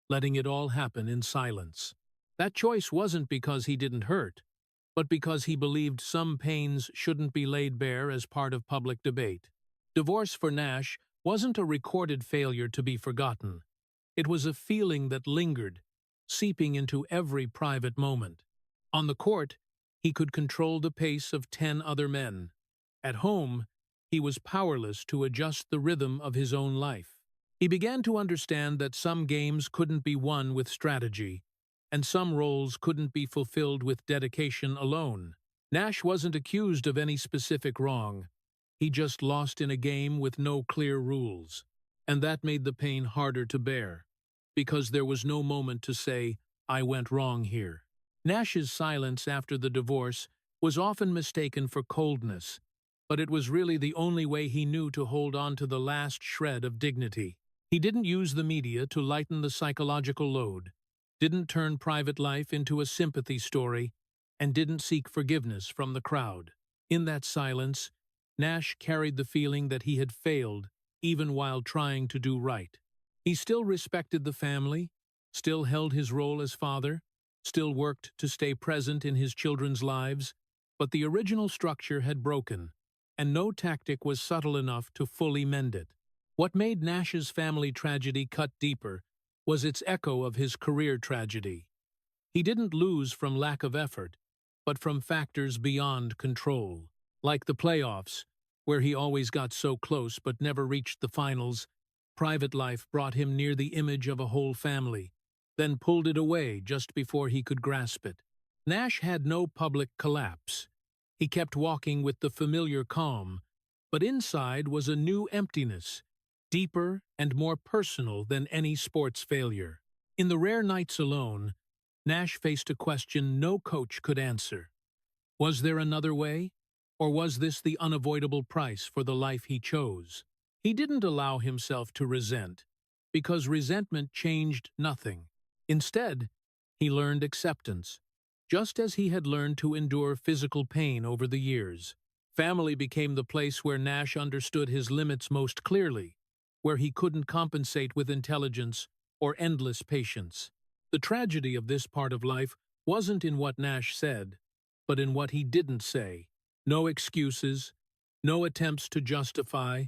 letting it all happen in silence. That choice wasn't because he didn't hurt, but because he believed some pains shouldn't be laid bare as part of public debate. Divorce for Nash wasn't a recorded failure to be forgotten. It was a feeling that lingered, seeping into every private moment. On the court, he could control the pace of 10 other men. At home, he was powerless to adjust the rhythm of his own life. He began to understand that some games couldn't be won with strategy, and some roles couldn't be fulfilled with dedication alone. Nash wasn't accused of any specific wrong. He just lost in a game with no clear rules. And that made the pain harder to bear, because there was no moment to say, "I went wrong here." Nash's silence after the divorce was often mistaken for coldness, but it was really the only way he knew to hold on to the last shred of dignity. He didn't use the media to lighten the psychological load, didn't turn private life into a sympathy story, and didn't seek forgiveness from the crowd. In that silence, Nash carried the feeling that he had failed, even while trying to do right. He still respected the family, still held his role as father, still worked to stay present in his children's lives, but the original structure had broken, and no tactic was subtle enough to fully mend it. What made Nash's family tragedy cut deeper was its echo of his career tragedy. He didn't lose from lack of effort, but from factors beyond control. Like the playoffs, where he always got so close but never reached the finals, private life brought him near the image of a whole family, then pulled it away just before he could grasp it. Nash had no public collapse. He kept walking with the familiar calm, but inside was a new emptiness. deeper and more personal than any sports failure. In the rare nights alone, Nash faced a question no coach could answer. Was there another way? Or was this the unavoidable price for the life he chose? He didn't allow himself to resent, because resentment changed nothing. Instead, he learned acceptance, just as he had learned to endure physical pain over the years. Family became the place where Nash understood his limits most clearly, where he couldn't compensate with intelligence or endless patience. The tragedy of this part of life wasn't in what Nash said, but in what he didn't say. No excuses, no attempts to justify,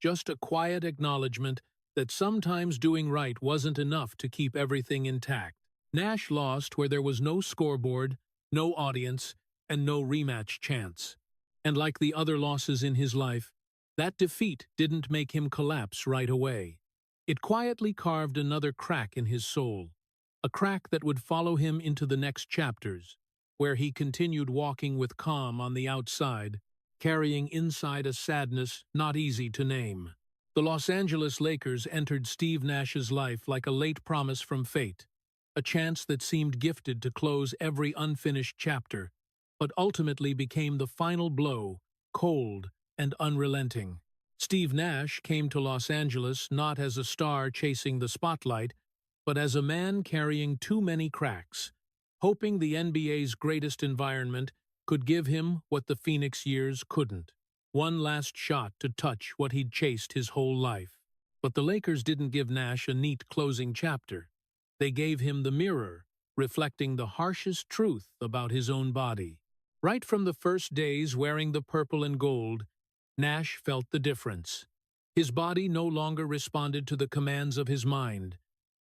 just a quiet acknowledgement that sometimes doing right wasn't enough to keep everything intact. Nash lost where there was no scoreboard, no audience, and no rematch chance. And like the other losses in his life, that defeat didn't make him collapse right away. It quietly carved another crack in his soul, a crack that would follow him into the next chapters, where he continued walking with calm on the outside, carrying inside a sadness not easy to name. The Los Angeles Lakers entered Steve Nash's life like a late promise from fate, a chance that seemed gifted to close every unfinished chapter, but ultimately became the final blow, cold and unrelenting. Steve Nash came to Los Angeles not as a star chasing the spotlight, but as a man carrying too many cracks, hoping the NBA's greatest environment could give him what the Phoenix years couldn't. One last shot to touch what he'd chased his whole life. But the Lakers didn't give Nash a neat closing chapter. They gave him the mirror, reflecting the harshest truth about his own body. Right from the first days wearing the purple and gold, Nash felt the difference. His body no longer responded to the commands of his mind,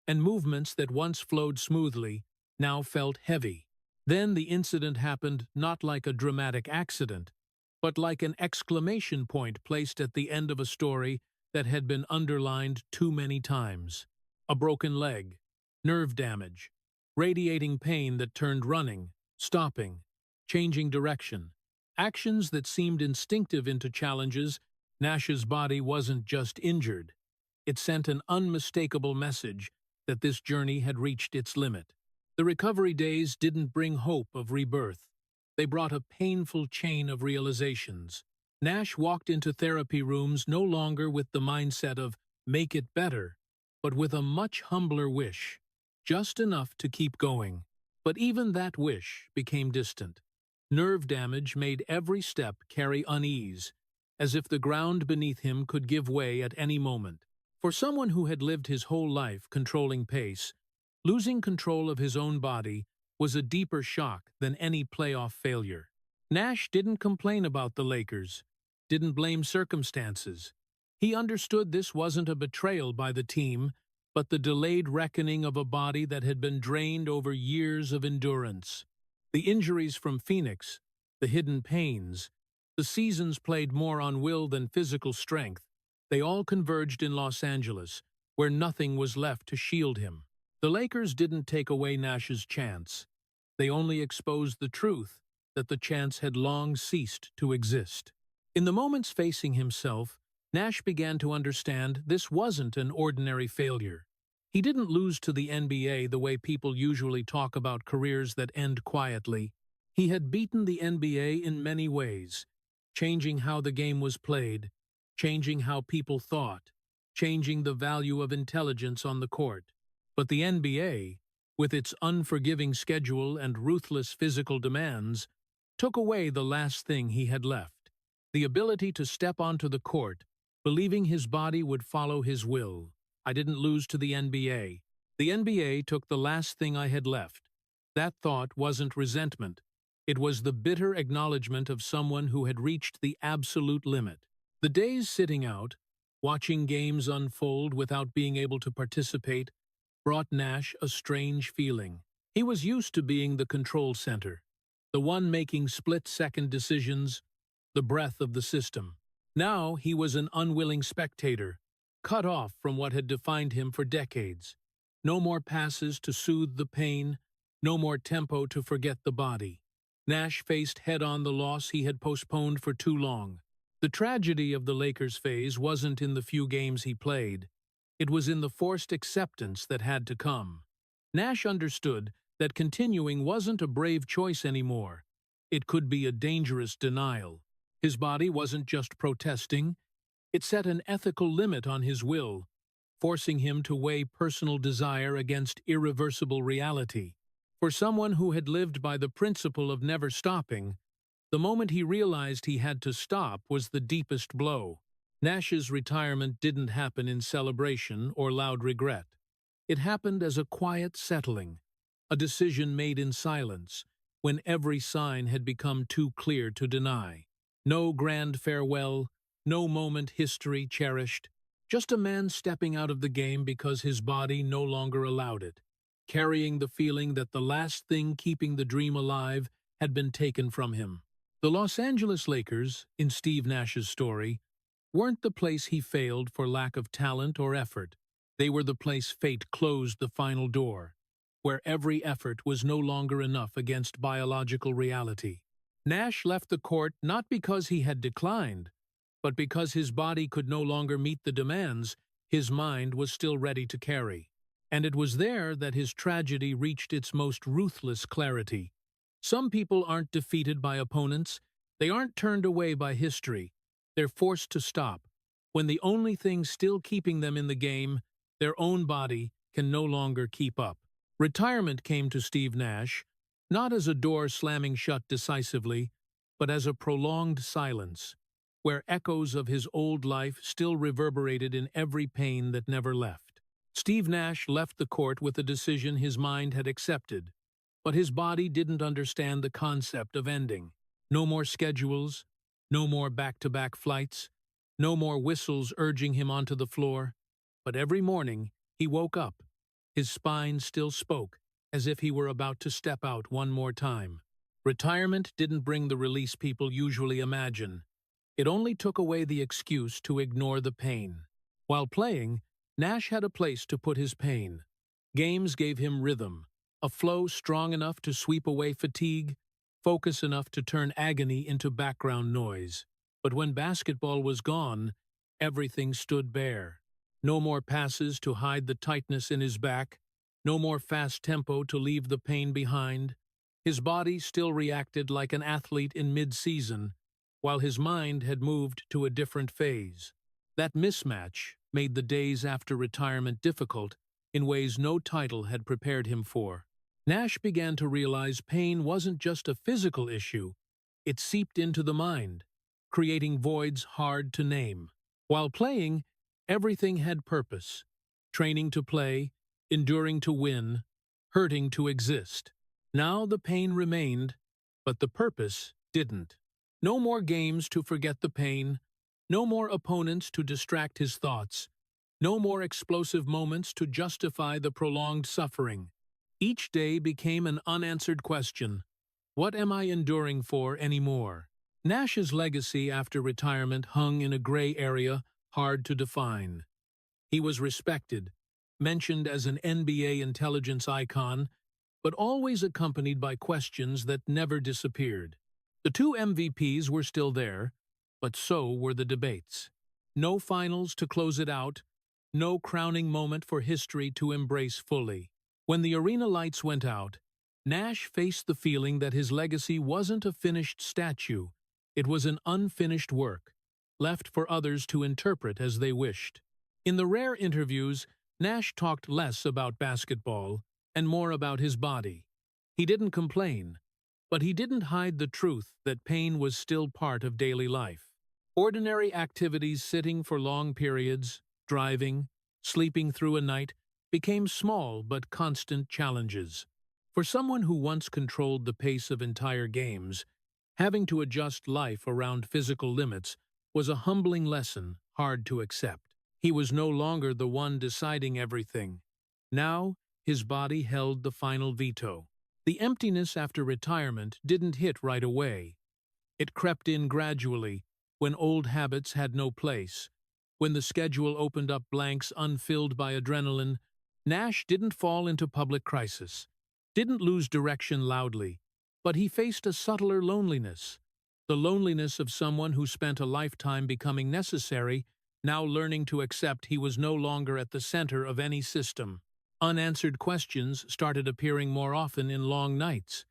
and movements that once flowed smoothly now felt heavy. Then the incident happened not like a dramatic accident, but like an exclamation point placed at the end of a story that had been underlined too many times. A broken leg, nerve damage, radiating pain that turned running, stopping, changing direction. Actions that seemed instinctive into challenges. Nash's body wasn't just injured. It sent an unmistakable message that this journey had reached its limit. The recovery days didn't bring hope of rebirth. They brought a painful chain of realizations. Nash walked into therapy rooms no longer with the mindset of make it better, but with a much humbler wish, just enough to keep going. But even that wish became distant. Nerve damage made every step carry unease, as if the ground beneath him could give way at any moment. For someone who had lived his whole life controlling pace, losing control of his own body was a deeper shock than any playoff failure. Nash didn't complain about the Lakers, didn't blame circumstances. He understood this wasn't a betrayal by the team, but the delayed reckoning of a body that had been drained over years of endurance. The injuries from Phoenix, the hidden pains, the seasons played more on will than physical strength. They all converged in Los Angeles, where nothing was left to shield him. The Lakers didn't take away Nash's chance. They only exposed the truth that the chance had long ceased to exist. In the moments facing himself, Nash began to understand this wasn't an ordinary failure. He didn't lose to the NBA the way people usually talk about careers that end quietly. He had beaten the NBA in many ways, changing how the game was played, changing how people thought, changing the value of intelligence on the court. But the NBA, with its unforgiving schedule and ruthless physical demands, took away the last thing he had left: the ability to step onto the court, believing his body would follow his will. I didn't lose to the NBA. The NBA took the last thing I had left. That thought wasn't resentment. It was the bitter acknowledgement of someone who had reached the absolute limit. The days sitting out, watching games unfold without being able to participate, brought Nash a strange feeling. He was used to being the control center, the one making split-second decisions, the breath of the system. Now he was an unwilling spectator, cut off from what had defined him for decades. No more passes to soothe the pain, no more tempo to forget the body. Nash faced head-on the loss he had postponed for too long. The tragedy of the Lakers phase wasn't in the few games he played. It was in the forced acceptance that had to come. Nash understood that continuing wasn't a brave choice anymore. It could be a dangerous denial. His body wasn't just protesting, it set an ethical limit on his will, forcing him to weigh personal desire against irreversible reality. For someone who had lived by the principle of never stopping, the moment he realized he had to stop was the deepest blow. Nash's retirement didn't happen in celebration or loud regret. It happened as a quiet settling, a decision made in silence, when every sign had become too clear to deny. No grand farewell, no moment history cherished, just a man stepping out of the game because his body no longer allowed it, carrying the feeling that the last thing keeping the dream alive had been taken from him. The Los Angeles Lakers, in Steve Nash's story, weren't the place he failed for lack of talent or effort. They were the place fate closed the final door, where every effort was no longer enough against biological reality. Nash left the court not because he had declined, but because his body could no longer meet the demands his mind was still ready to carry. And it was there that his tragedy reached its most ruthless clarity. Some people aren't defeated by opponents, they aren't turned away by history. They're forced to stop, when the only thing still keeping them in the game, their own body, can no longer keep up. Retirement came to Steve Nash, not as a door slamming shut decisively, but as a prolonged silence, where echoes of his old life still reverberated in every pain that never left. Steve Nash left the court with a decision his mind had accepted, but his body didn't understand the concept of ending. No more schedules, no more back-to-back flights, no more whistles urging him onto the floor. But every morning, he woke up. His spine still spoke, as if he were about to step out one more time. Retirement didn't bring the release people usually imagine. It only took away the excuse to ignore the pain. While playing, Nash had a place to put his pain. Games gave him rhythm, a flow strong enough to sweep away fatigue, focus enough to turn agony into background noise. But when basketball was gone, everything stood bare. No more passes to hide the tightness in his back, no more fast tempo to leave the pain behind. His body still reacted like an athlete in mid-season, while his mind had moved to a different phase. That mismatch made the days after retirement difficult in ways no title had prepared him for. Nash began to realize pain wasn't just a physical issue, it seeped into the mind, creating voids hard to name. While playing, everything had purpose: training to play, enduring to win, hurting to exist. Now the pain remained, but the purpose didn't. No more games to forget the pain, no more opponents to distract his thoughts, no more explosive moments to justify the prolonged suffering. Each day became an unanswered question. What am I enduring for anymore? Nash's legacy after retirement hung in a gray area hard to define. He was respected, mentioned as an NBA intelligence icon, but always accompanied by questions that never disappeared. The two MVPs were still there, but so were the debates. No finals to close it out, no crowning moment for history to embrace fully. When the arena lights went out, Nash faced the feeling that his legacy wasn't a finished statue, it was an unfinished work, left for others to interpret as they wished. In the rare interviews, Nash talked less about basketball and more about his body. He didn't complain, but he didn't hide the truth that pain was still part of daily life. Ordinary activities, sitting for long periods, driving, sleeping through a night, became small but constant challenges. For someone who once controlled the pace of entire games, having to adjust life around physical limits was a humbling lesson hard to accept. He was no longer the one deciding everything. Now, his body held the final veto. The emptiness after retirement didn't hit right away. It crept in gradually, when old habits had no place. When the schedule opened up blanks unfilled by adrenaline, Nash didn't fall into public crisis, didn't lose direction loudly, but he faced a subtler loneliness, The loneliness of someone who spent a lifetime becoming necessary, now learning to accept he was no longer at the center of any system. Unanswered questions started appearing more often in long nights.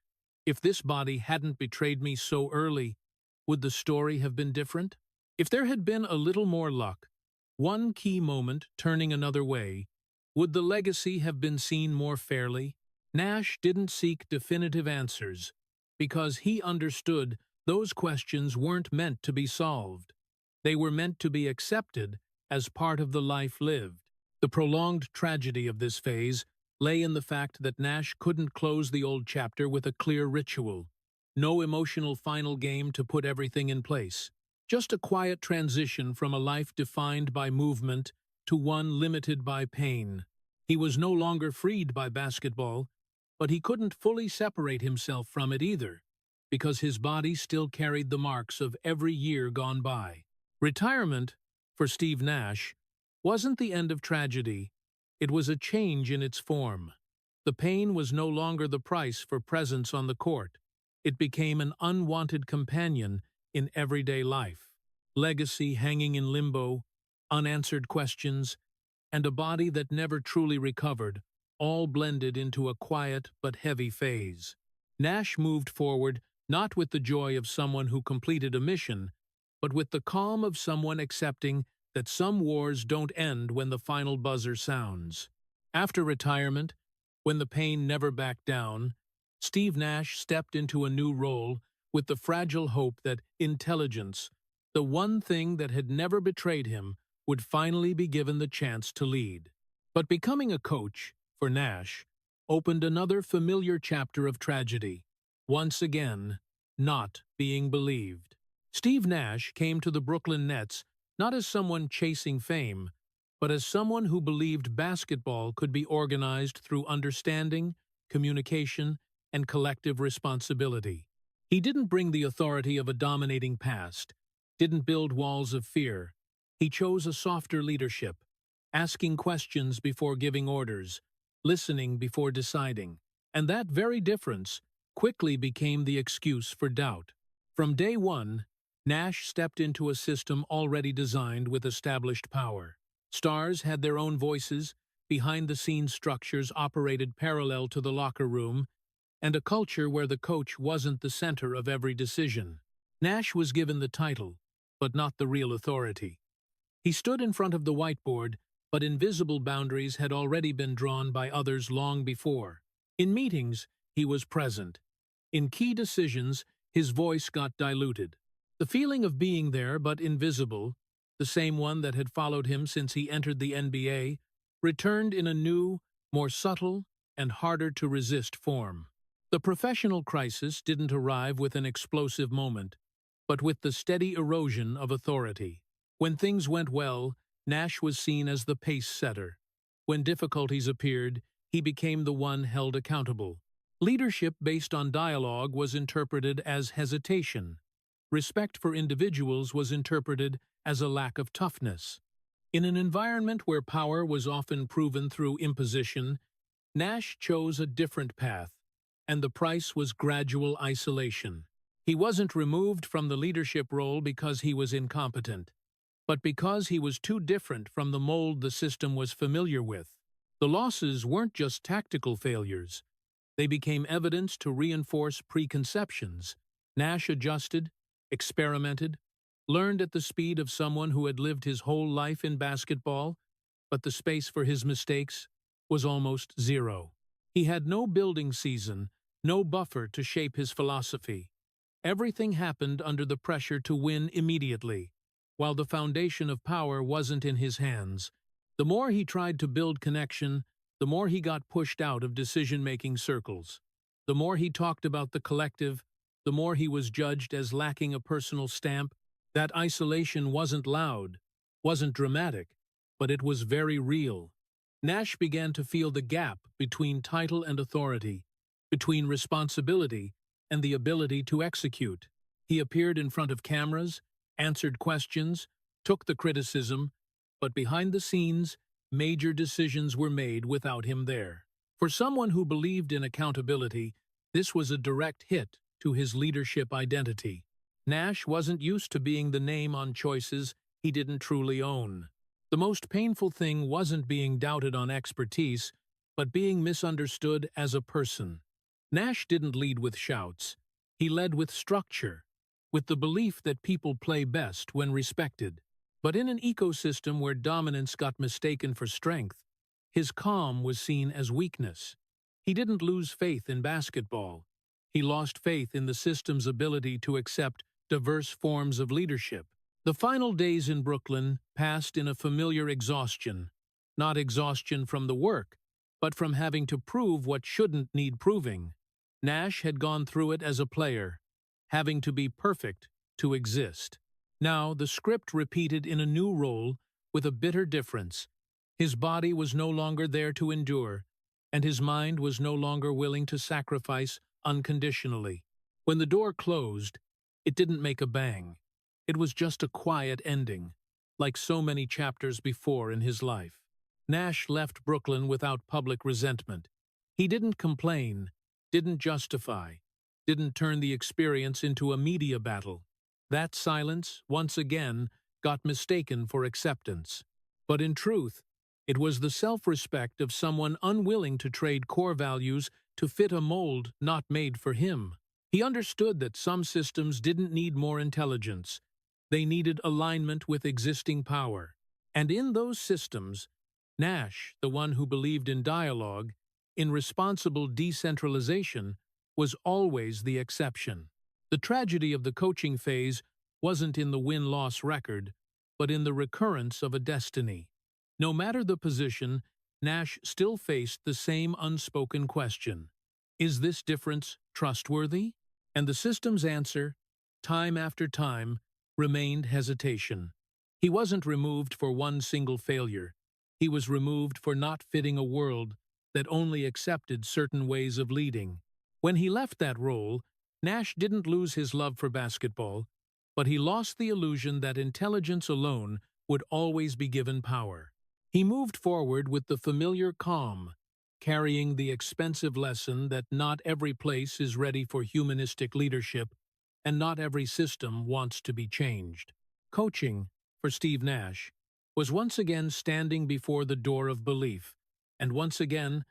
If this body hadn't betrayed me so early, would the story have been different? If there had been a little more luck, one key moment turning another way, would the legacy have been seen more fairly? Nash didn't seek definitive answers because he understood those questions weren't meant to be solved. They were meant to be accepted as part of the life lived. The prolonged tragedy of this phase lay in the fact that Nash couldn't close the old chapter with a clear ritual. No emotional final game to put everything in place. Just a quiet transition from a life defined by movement to one limited by pain. He was no longer freed by basketball, but he couldn't fully separate himself from it either, because his body still carried the marks of every year gone by. Retirement, for Steve Nash, wasn't the end of tragedy. It was a change in its form. The pain was no longer the price for presence on the court. It became an unwanted companion in everyday life. Legacy hanging in limbo, unanswered questions, and a body that never truly recovered, all blended into a quiet but heavy phase. Nash moved forward not with the joy of someone who completed a mission, but with the calm of someone accepting that some wars don't end when the final buzzer sounds. After retirement, when the pain never backed down, Steve Nash stepped into a new role with the fragile hope that intelligence, the one thing that had never betrayed him, would finally be given the chance to lead. But becoming a coach, for Nash, opened another familiar chapter of tragedy. Once again, not being believed. Steve Nash came to the Brooklyn Nets not as someone chasing fame, but as someone who believed basketball could be organized through understanding, communication, and collective responsibility. He didn't bring the authority of a dominating past, didn't build walls of fear. He chose a softer leadership, asking questions before giving orders, listening before deciding. And that very difference quickly became the excuse for doubt. From day one, Nash stepped into a system already designed with established power. Stars had their own voices, behind-the-scenes structures operated parallel to the locker room, and a culture where the coach wasn't the center of every decision. Nash was given the title, but not the real authority. He stood in front of the whiteboard, but invisible boundaries had already been drawn by others long before. In meetings, he was present. In key decisions, his voice got diluted. The feeling of being there but invisible, the same one that had followed him since he entered the NBA, returned in a new, more subtle, and harder-to-resist form. The professional crisis didn't arrive with an explosive moment, but with the steady erosion of authority. When things went well, Nash was seen as the pace setter. When difficulties appeared, he became the one held accountable. Leadership based on dialogue was interpreted as hesitation. Respect for individuals was interpreted as a lack of toughness. In an environment where power was often proven through imposition, Nash chose a different path, and the price was gradual isolation. He wasn't removed from the leadership role because he was incompetent, but because he was too different from the mold the system was familiar with. The losses weren't just tactical failures. They became evidence to reinforce preconceptions. Nash adjusted, experimented, learned at the speed of someone who had lived his whole life in basketball, but the space for his mistakes was almost zero. He had no building season, no buffer to shape his philosophy. Everything happened under the pressure to win immediately, while the foundation of power wasn't in his hands. The more he tried to build connection, the more he got pushed out of decision-making circles. The more he talked about the collective, the more he was judged as lacking a personal stamp. That isolation wasn't loud, wasn't dramatic, but it was very real. Nash began to feel the gap between title and authority, between responsibility and the ability to execute. He appeared in front of cameras, answered questions, took the criticism, but behind the scenes, major decisions were made without him there. For someone who believed in accountability, this was a direct hit to his leadership identity. Nash wasn't used to being the name on choices he didn't truly own. The most painful thing wasn't being doubted on expertise, but being misunderstood as a person. Nash didn't lead with shouts. He led with structure, with the belief that people play best when respected. But in an ecosystem where dominance got mistaken for strength, his calm was seen as weakness. He didn't lose faith in basketball. He lost faith in the system's ability to accept diverse forms of leadership. The final days in Brooklyn passed in a familiar exhaustion, not exhaustion from the work, but from having to prove what shouldn't need proving. Nash had gone through it as a player, having to be perfect to exist. Now the script repeated in a new role with a bitter difference. His body was no longer there to endure, and his mind was no longer willing to sacrifice unconditionally. When the door closed, it didn't make a bang. It was just a quiet ending, like so many chapters before in his life. Nash left Brooklyn without public resentment. He didn't complain, didn't justify, didn't turn the experience into a media battle. That silence, once again, got mistaken for acceptance. But in truth, it was the self-respect of someone unwilling to trade core values to fit a mold not made for him. He understood that some systems didn't need more intelligence. They needed alignment with existing power. And in those systems, Nash, the one who believed in dialogue, in responsible decentralization, was always the exception. The tragedy of the coaching phase wasn't in the win-loss record, but in the recurrence of a destiny. No matter the position, Nash still faced the same unspoken question. Is this difference trustworthy? And the system's answer, time after time, remained hesitation. He wasn't removed for one single failure. He was removed for not fitting a world that only accepted certain ways of leading. When he left that role, Nash didn't lose his love for basketball, but he lost the illusion that intelligence alone would always be given power. He moved forward with the familiar calm, carrying the expensive lesson that not every place is ready for humanistic leadership and not every system wants to be changed. Coaching, for Steve Nash, was once again standing before the door of belief, and once again,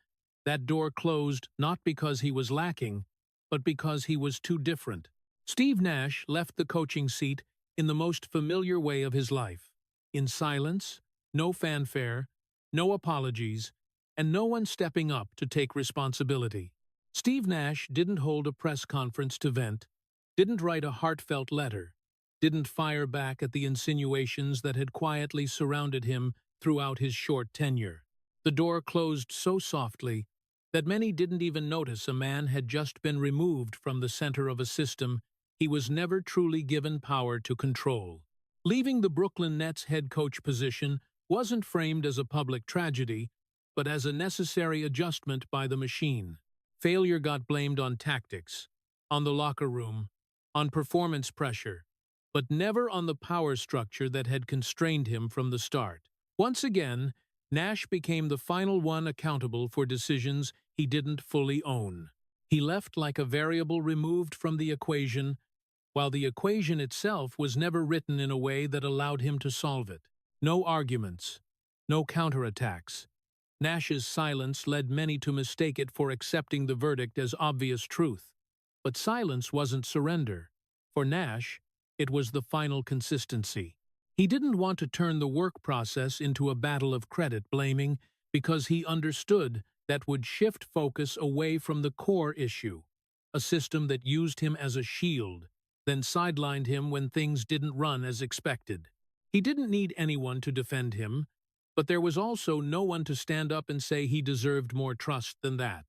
that door closed not because he was lacking, but because he was too different. Steve Nash left the coaching seat in the most familiar way of his life, in silence, no fanfare, no apologies, and no one stepping up to take responsibility. Steve Nash didn't hold a press conference to vent, didn't write a heartfelt letter, didn't fire back at the insinuations that had quietly surrounded him throughout his short tenure. The door closed so softly that many didn't even notice a man had just been removed from the center of a system he was never truly given power to control. Leaving the Brooklyn Nets head coach position wasn't framed as a public tragedy, but as a necessary adjustment by the machine. Failure got blamed on tactics, on the locker room, on performance pressure, but never on the power structure that had constrained him from the start. Once again, Nash became the final one accountable for decisions he didn't fully own. He left like a variable removed from the equation, while the equation itself was never written in a way that allowed him to solve it. No arguments, no counterattacks. Nash's silence led many to mistake it for accepting the verdict as obvious truth. But silence wasn't surrender. For Nash, it was the final consistency. He didn't want to turn the work process into a battle of credit blaming because he understood that would shift focus away from the core issue, a system that used him as a shield, then sidelined him when things didn't run as expected. He didn't need anyone to defend him, but there was also no one to stand up and say he deserved more trust than that.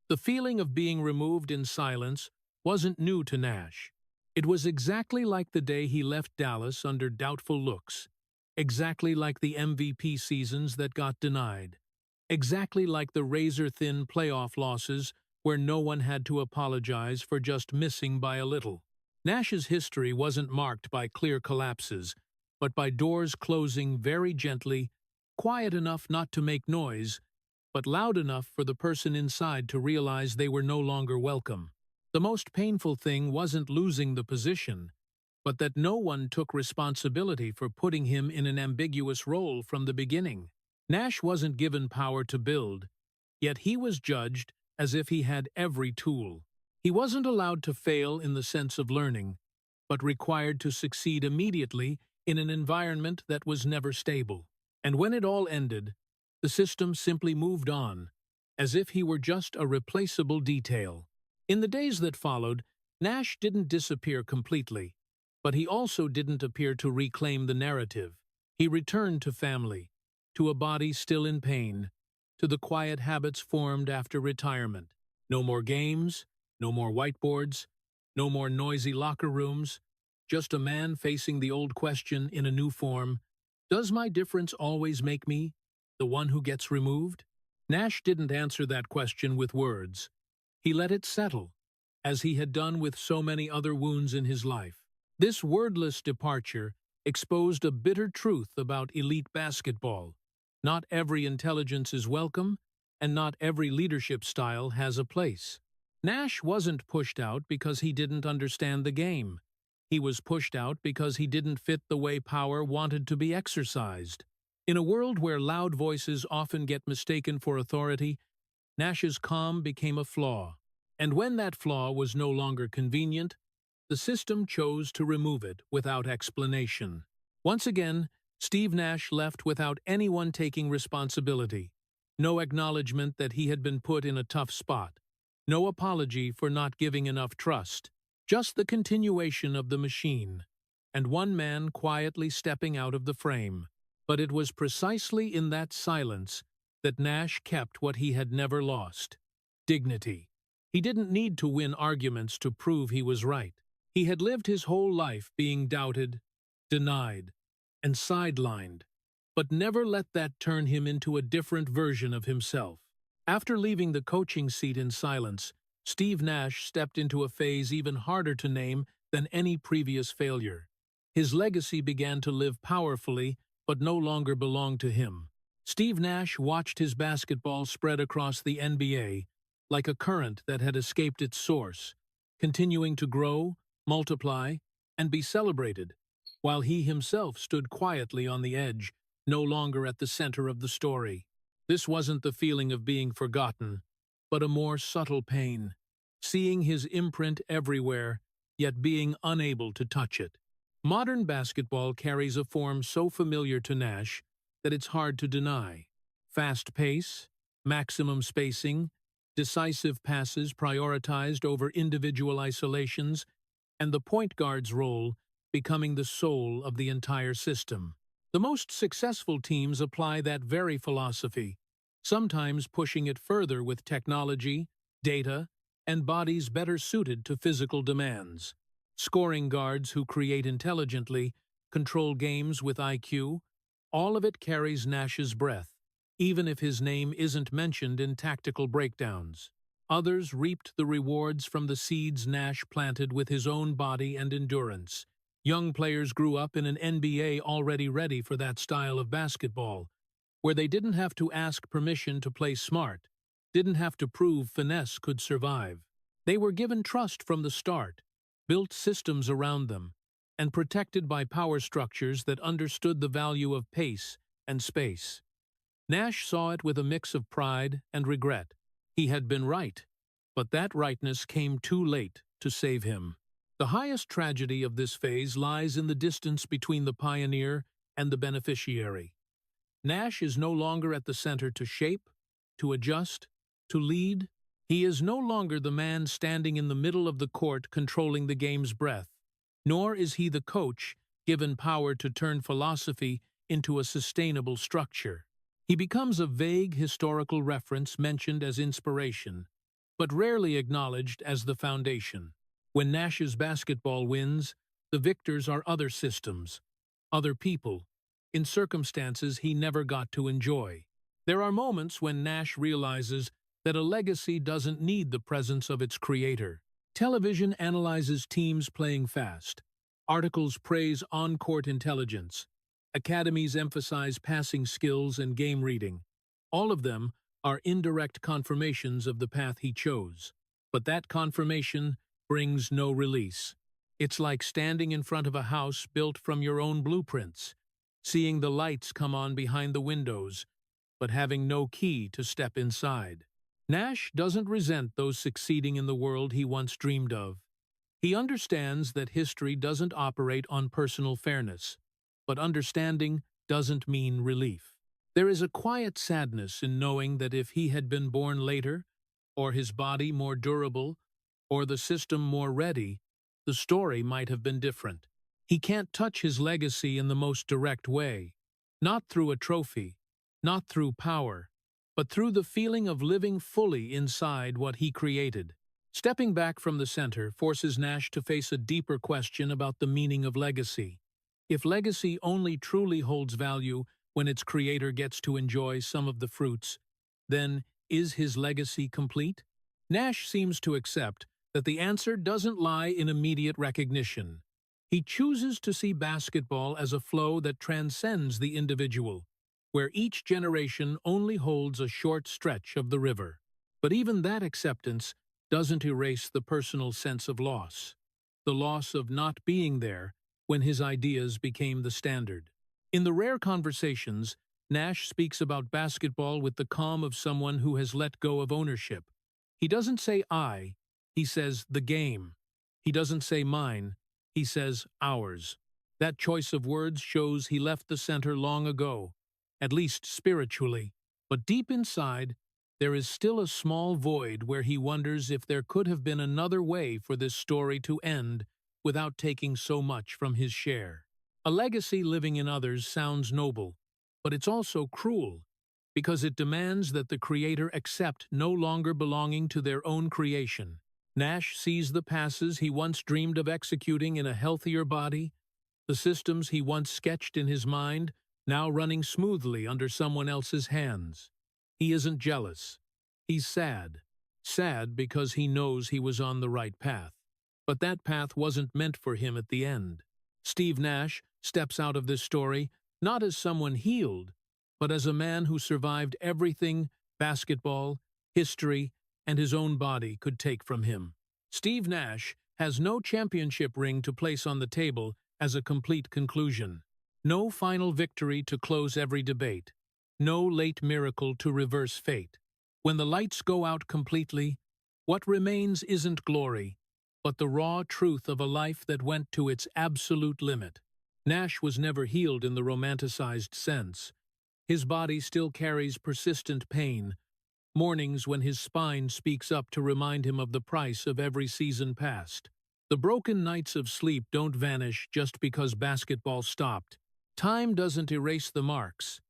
The feeling of being removed in silence wasn't new to Nash. It was exactly like the day he left Dallas under doubtful looks, exactly like the MVP seasons that got denied, exactly like the razor-thin playoff losses where no one had to apologize for just missing by a little. Nash's history wasn't marked by clear collapses, but by doors closing very gently, quiet enough not to make noise, but loud enough for the person inside to realize they were no longer welcome. The most painful thing wasn't losing the position, but that no one took responsibility for putting him in an ambiguous role from the beginning. Nash wasn't given power to build, yet he was judged as if he had every tool. He wasn't allowed to fail in the sense of learning, but required to succeed immediately in an environment that was never stable. And when it all ended, the system simply moved on, as if he were just a replaceable detail. In the days that followed, Nash didn't disappear completely, but he also didn't appear to reclaim the narrative. He returned to family, to a body still in pain, to the quiet habits formed after retirement. No more games, no more whiteboards, no more noisy locker rooms, just a man facing the old question in a new form: does my difference always make me the one who gets removed? Nash didn't answer that question with words. He let it settle, as he had done with so many other wounds in his life. This wordless departure exposed a bitter truth about elite basketball. Not every intelligence is welcome, and not every leadership style has a place. Nash wasn't pushed out because he didn't understand the game. He was pushed out because he didn't fit the way power wanted to be exercised. In a world where loud voices often get mistaken for authority, Nash's calm became a flaw. And when that flaw was no longer convenient, the system chose to remove it without explanation. Once again, Steve Nash left without anyone taking responsibility. No acknowledgement that he had been put in a tough spot. No apology for not giving enough trust. Just the continuation of the machine, and one man quietly stepping out of the frame. But it was precisely in that silence that Nash kept what he had never lost: dignity. He didn't need to win arguments to prove he was right. He had lived his whole life being doubted, denied, and sidelined, but never let that turn him into a different version of himself. After leaving the coaching seat in silence, Steve Nash stepped into a phase even harder to name than any previous failure. His legacy began to live powerfully, but no longer belonged to him. Steve Nash watched his basketball spread across the NBA like a current that had escaped its source, continuing to grow, multiply, and be celebrated, while he himself stood quietly on the edge, no longer at the center of the story. This wasn't the feeling of being forgotten, but a more subtle pain, seeing his imprint everywhere, yet being unable to touch it. Modern basketball carries a form so familiar to Nash that it's hard to deny. Fast pace, maximum spacing, decisive passes prioritized over individual isolations, and the point guard's role becoming the soul of the entire system. The most successful teams apply that very philosophy, sometimes pushing it further with technology, data, and bodies better suited to physical demands. Scoring guards who create intelligently, control games with IQ, all of it carries Nash's breath, even if his name isn't mentioned in tactical breakdowns. Others reaped the rewards from the seeds Nash planted with his own body and endurance. Young players grew up in an NBA already ready for that style of basketball, where they didn't have to ask permission to play smart, didn't have to prove finesse could survive. They were given trust from the start, built systems around them, and protected by power structures that understood the value of pace and space. Nash saw it with a mix of pride and regret. He had been right, but that rightness came too late to save him. The highest tragedy of this phase lies in the distance between the pioneer and the beneficiary. Nash is no longer at the center to shape, to adjust, to lead. He is no longer the man standing in the middle of the court controlling the game's breath, nor is he the coach given power to turn philosophy into a sustainable structure. He becomes a vague historical reference mentioned as inspiration, but rarely acknowledged as the foundation. When Nash's basketball wins, the victors are other systems, other people, in circumstances he never got to enjoy. There are moments when Nash realizes that a legacy doesn't need the presence of its creator. Television analyzes teams playing fast. Articles praise on-court intelligence. Academies emphasize passing skills and game reading. All of them are indirect confirmations of the path he chose. But that confirmation brings no release. It's like standing in front of a house built from your own blueprints, seeing the lights come on behind the windows, but having no key to step inside. Nash doesn't resent those succeeding in the world he once dreamed of. He understands that history doesn't operate on personal fairness, but understanding doesn't mean relief. There is a quiet sadness in knowing that if he had been born later, or his body more durable, or the system more ready, the story might have been different. He can't touch his legacy in the most direct way, not through a trophy, not through power, but through the feeling of living fully inside what he created. Stepping back from the center forces Nash to face a deeper question about the meaning of legacy. If legacy only truly holds value when its creator gets to enjoy some of the fruits, then is his legacy complete? Nash seems to accept that the answer doesn't lie in immediate recognition. He chooses to see basketball as a flow that transcends the individual, where each generation only holds a short stretch of the river. But even that acceptance doesn't erase the personal sense of loss, the loss of not being there when his ideas became the standard. In the rare conversations, Nash speaks about basketball with the calm of someone who has let go of ownership. He doesn't say I, he says the game. He doesn't say mine, he says ours. That choice of words shows he left the center long ago, at least spiritually. But deep inside, there is still a small void where he wonders if there could have been another way for this story to end without taking so much from his share. A legacy living in others sounds noble, but it's also cruel, because it demands that the creator accept no longer belonging to their own creation. Nash sees the passes he once dreamed of executing in a healthier body, the systems he once sketched in his mind, now running smoothly under someone else's hands. He isn't jealous. He's sad. Sad because he knows he was on the right path. But that path wasn't meant for him at the end. Steve Nash steps out of this story not as someone healed, but as a man who survived everything basketball, history, and his own body could take from him. Steve Nash has no championship ring to place on the table as a complete conclusion. No final victory to close every debate. No late miracle to reverse fate. When the lights go out completely, what remains isn't glory, but the raw truth of a life that went to its absolute limit. Nash was never healed in the romanticized sense. His body still carries persistent pain, mornings when his spine speaks up to remind him of the price of every season past. The broken nights of sleep don't vanish just because basketball stopped. Time doesn't erase the marks.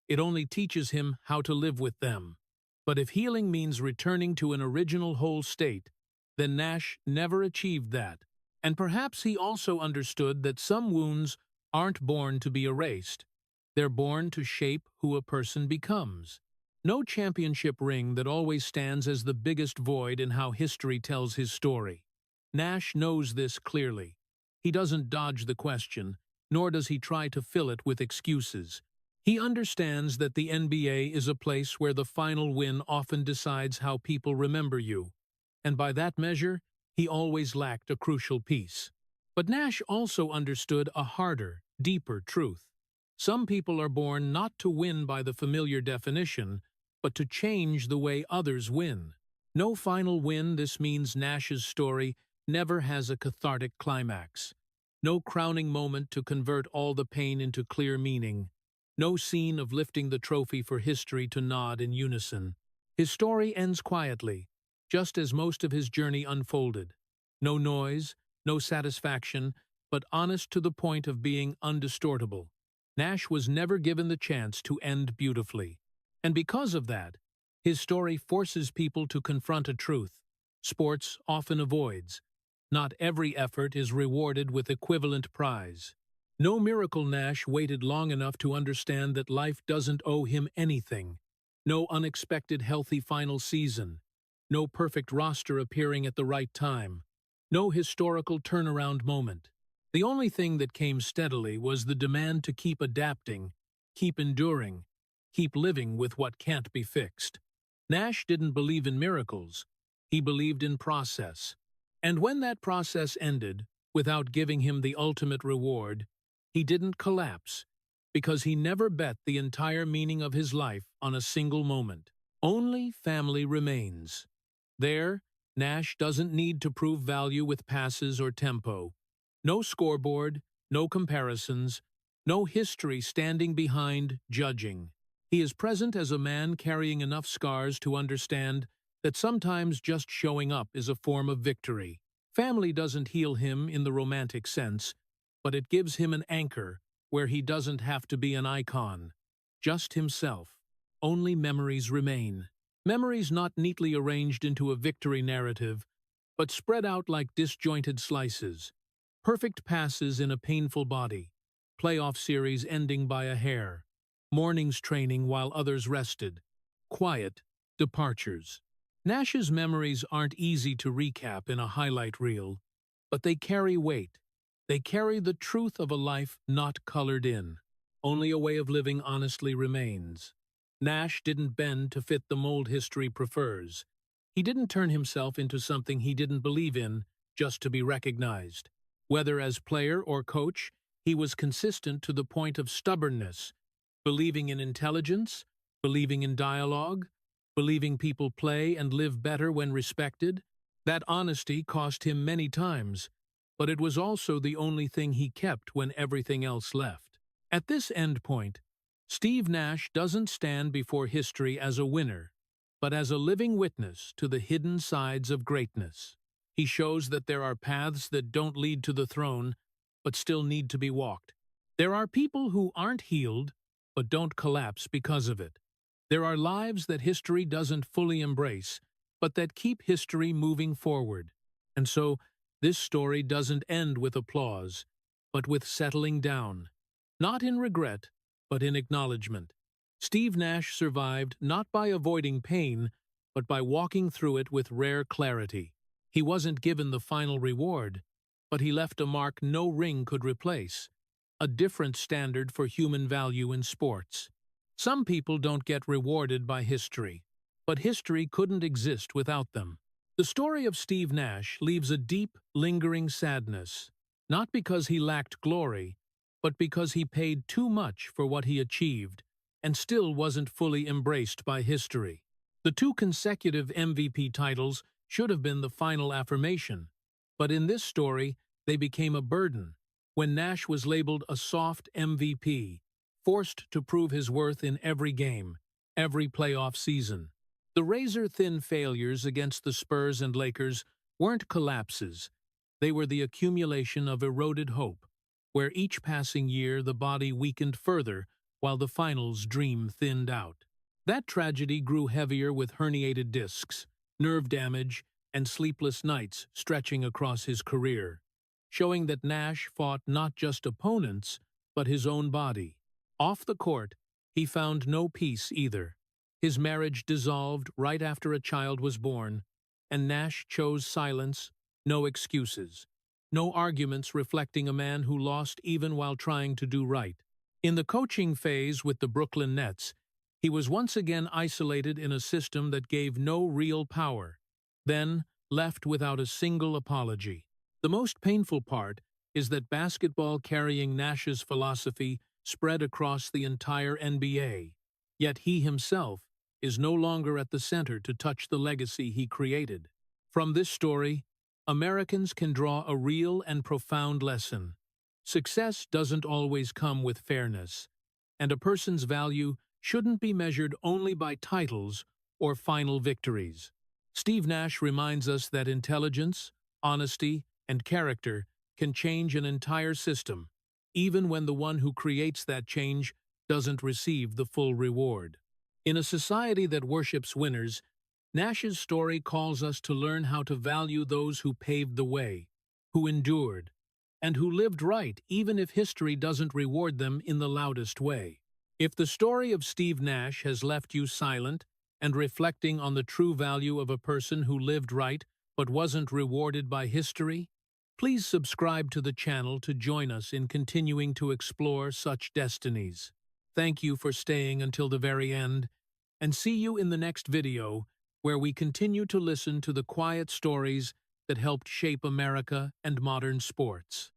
It only teaches him how to live with them. But if healing means returning to an original whole state, then Nash never achieved that. And perhaps he also understood that some wounds aren't born to be erased. They're born to shape who a person becomes. No championship ring that always stands as the biggest void in how history tells his story. Nash knows this clearly. He doesn't dodge the question, nor does he try to fill it with excuses. He understands that the NBA is a place where the final win often decides how people remember you, and by that measure, he always lacked a crucial piece. But Nash also understood a harder, deeper truth. Some people are born not to win by the familiar definition, but to change the way others win. No final win, this means Nash's story never has a cathartic climax. No crowning moment to convert all the pain into clear meaning. No scene of lifting the trophy for history to nod in unison. His story ends quietly, just as most of his journey unfolded. No noise, no satisfaction, but honest to the point of being undistortable. Nash was never given the chance to end beautifully. And because of that, his story forces people to confront a truth sports often avoids. Not every effort is rewarded with equivalent prize. No miracle Nash waited long enough to understand that life doesn't owe him anything. No unexpected healthy final season. No perfect roster appearing at the right time. No historical turnaround moment. The only thing that came steadily was the demand to keep adapting, keep enduring, keep living with what can't be fixed. Nash didn't believe in miracles. He believed in process. And when that process ended, without giving him the ultimate reward, he didn't collapse, because he never bet the entire meaning of his life on a single moment. Only family remains. There, Nash doesn't need to prove value with passes or tempo. No scoreboard, no comparisons, no history standing behind judging. He is present as a man carrying enough scars to understand that sometimes just showing up is a form of victory. Family doesn't heal him in the romantic sense, but it gives him an anchor where he doesn't have to be an icon. Just himself. Only memories remain. Memories not neatly arranged into a victory narrative, but spread out like disjointed slices. Perfect passes in a painful body. Playoff series ending by a hair. Mornings training while others rested. Quiet departures. Nash's memories aren't easy to recap in a highlight reel, but they carry weight. They carry the truth of a life not colored in. Only a way of living honestly remains. Nash didn't bend to fit the mold history prefers. He didn't turn himself into something he didn't believe in just to be recognized. Whether as player or coach, he was consistent to the point of stubbornness, believing in intelligence, believing in dialogue, believing people play and live better when respected. That honesty cost him many times, but it was also the only thing he kept when everything else left. At this end point, Steve Nash doesn't stand before history as a winner, but as a living witness to the hidden sides of greatness. He shows that there are paths that don't lead to the throne, but still need to be walked. There are people who aren't healed, but don't collapse because of it. There are lives that history doesn't fully embrace, but that keep history moving forward. And so, this story doesn't end with applause, but with settling down. Not in regret, but in acknowledgement. Steve Nash survived not by avoiding pain, but by walking through it with rare clarity. He wasn't given the final reward, but he left a mark no ring could replace, a different standard for human value in sports. Some people don't get rewarded by history, but history couldn't exist without them. The story of Steve Nash leaves a deep, lingering sadness, not because he lacked glory, but because he paid too much for what he achieved and still wasn't fully embraced by history. The 2 consecutive MVP titles should have been the final affirmation, but in this story, they became a burden when Nash was labeled a soft MVP, forced to prove his worth in every game, every playoff season. The razor-thin failures against the Spurs and Lakers weren't collapses. They were the accumulation of eroded hope, where each passing year the body weakened further while the finals dream thinned out. That tragedy grew heavier with herniated discs, nerve damage, and sleepless nights stretching across his career, showing that Nash fought not just opponents, but his own body. Off the court, he found no peace either. His marriage dissolved right after a child was born, and Nash chose silence, no excuses, no arguments reflecting a man who lost even while trying to do right. In the coaching phase with the Brooklyn Nets, he was once again isolated in a system that gave no real power, then left without a single apology. The most painful part is that basketball carrying Nash's philosophy spread across the entire NBA, yet he himself is no longer at the center to touch the legacy he created. From this story, Americans can draw a real and profound lesson. Success doesn't always come with fairness, and a person's value shouldn't be measured only by titles or final victories. Steve Nash reminds us that intelligence, honesty, and character can change an entire system, even when the one who creates that change doesn't receive the full reward. In a society that worships winners, Nash's story calls us to learn how to value those who paved the way, who endured, and who lived right even if history doesn't reward them in the loudest way. If the story of Steve Nash has left you silent and reflecting on the true value of a person who lived right but wasn't rewarded by history, please subscribe to the channel to join us in continuing to explore such destinies. Thank you for staying until the very end, and see you in the next video where we continue to listen to the quiet stories that helped shape America and modern sports.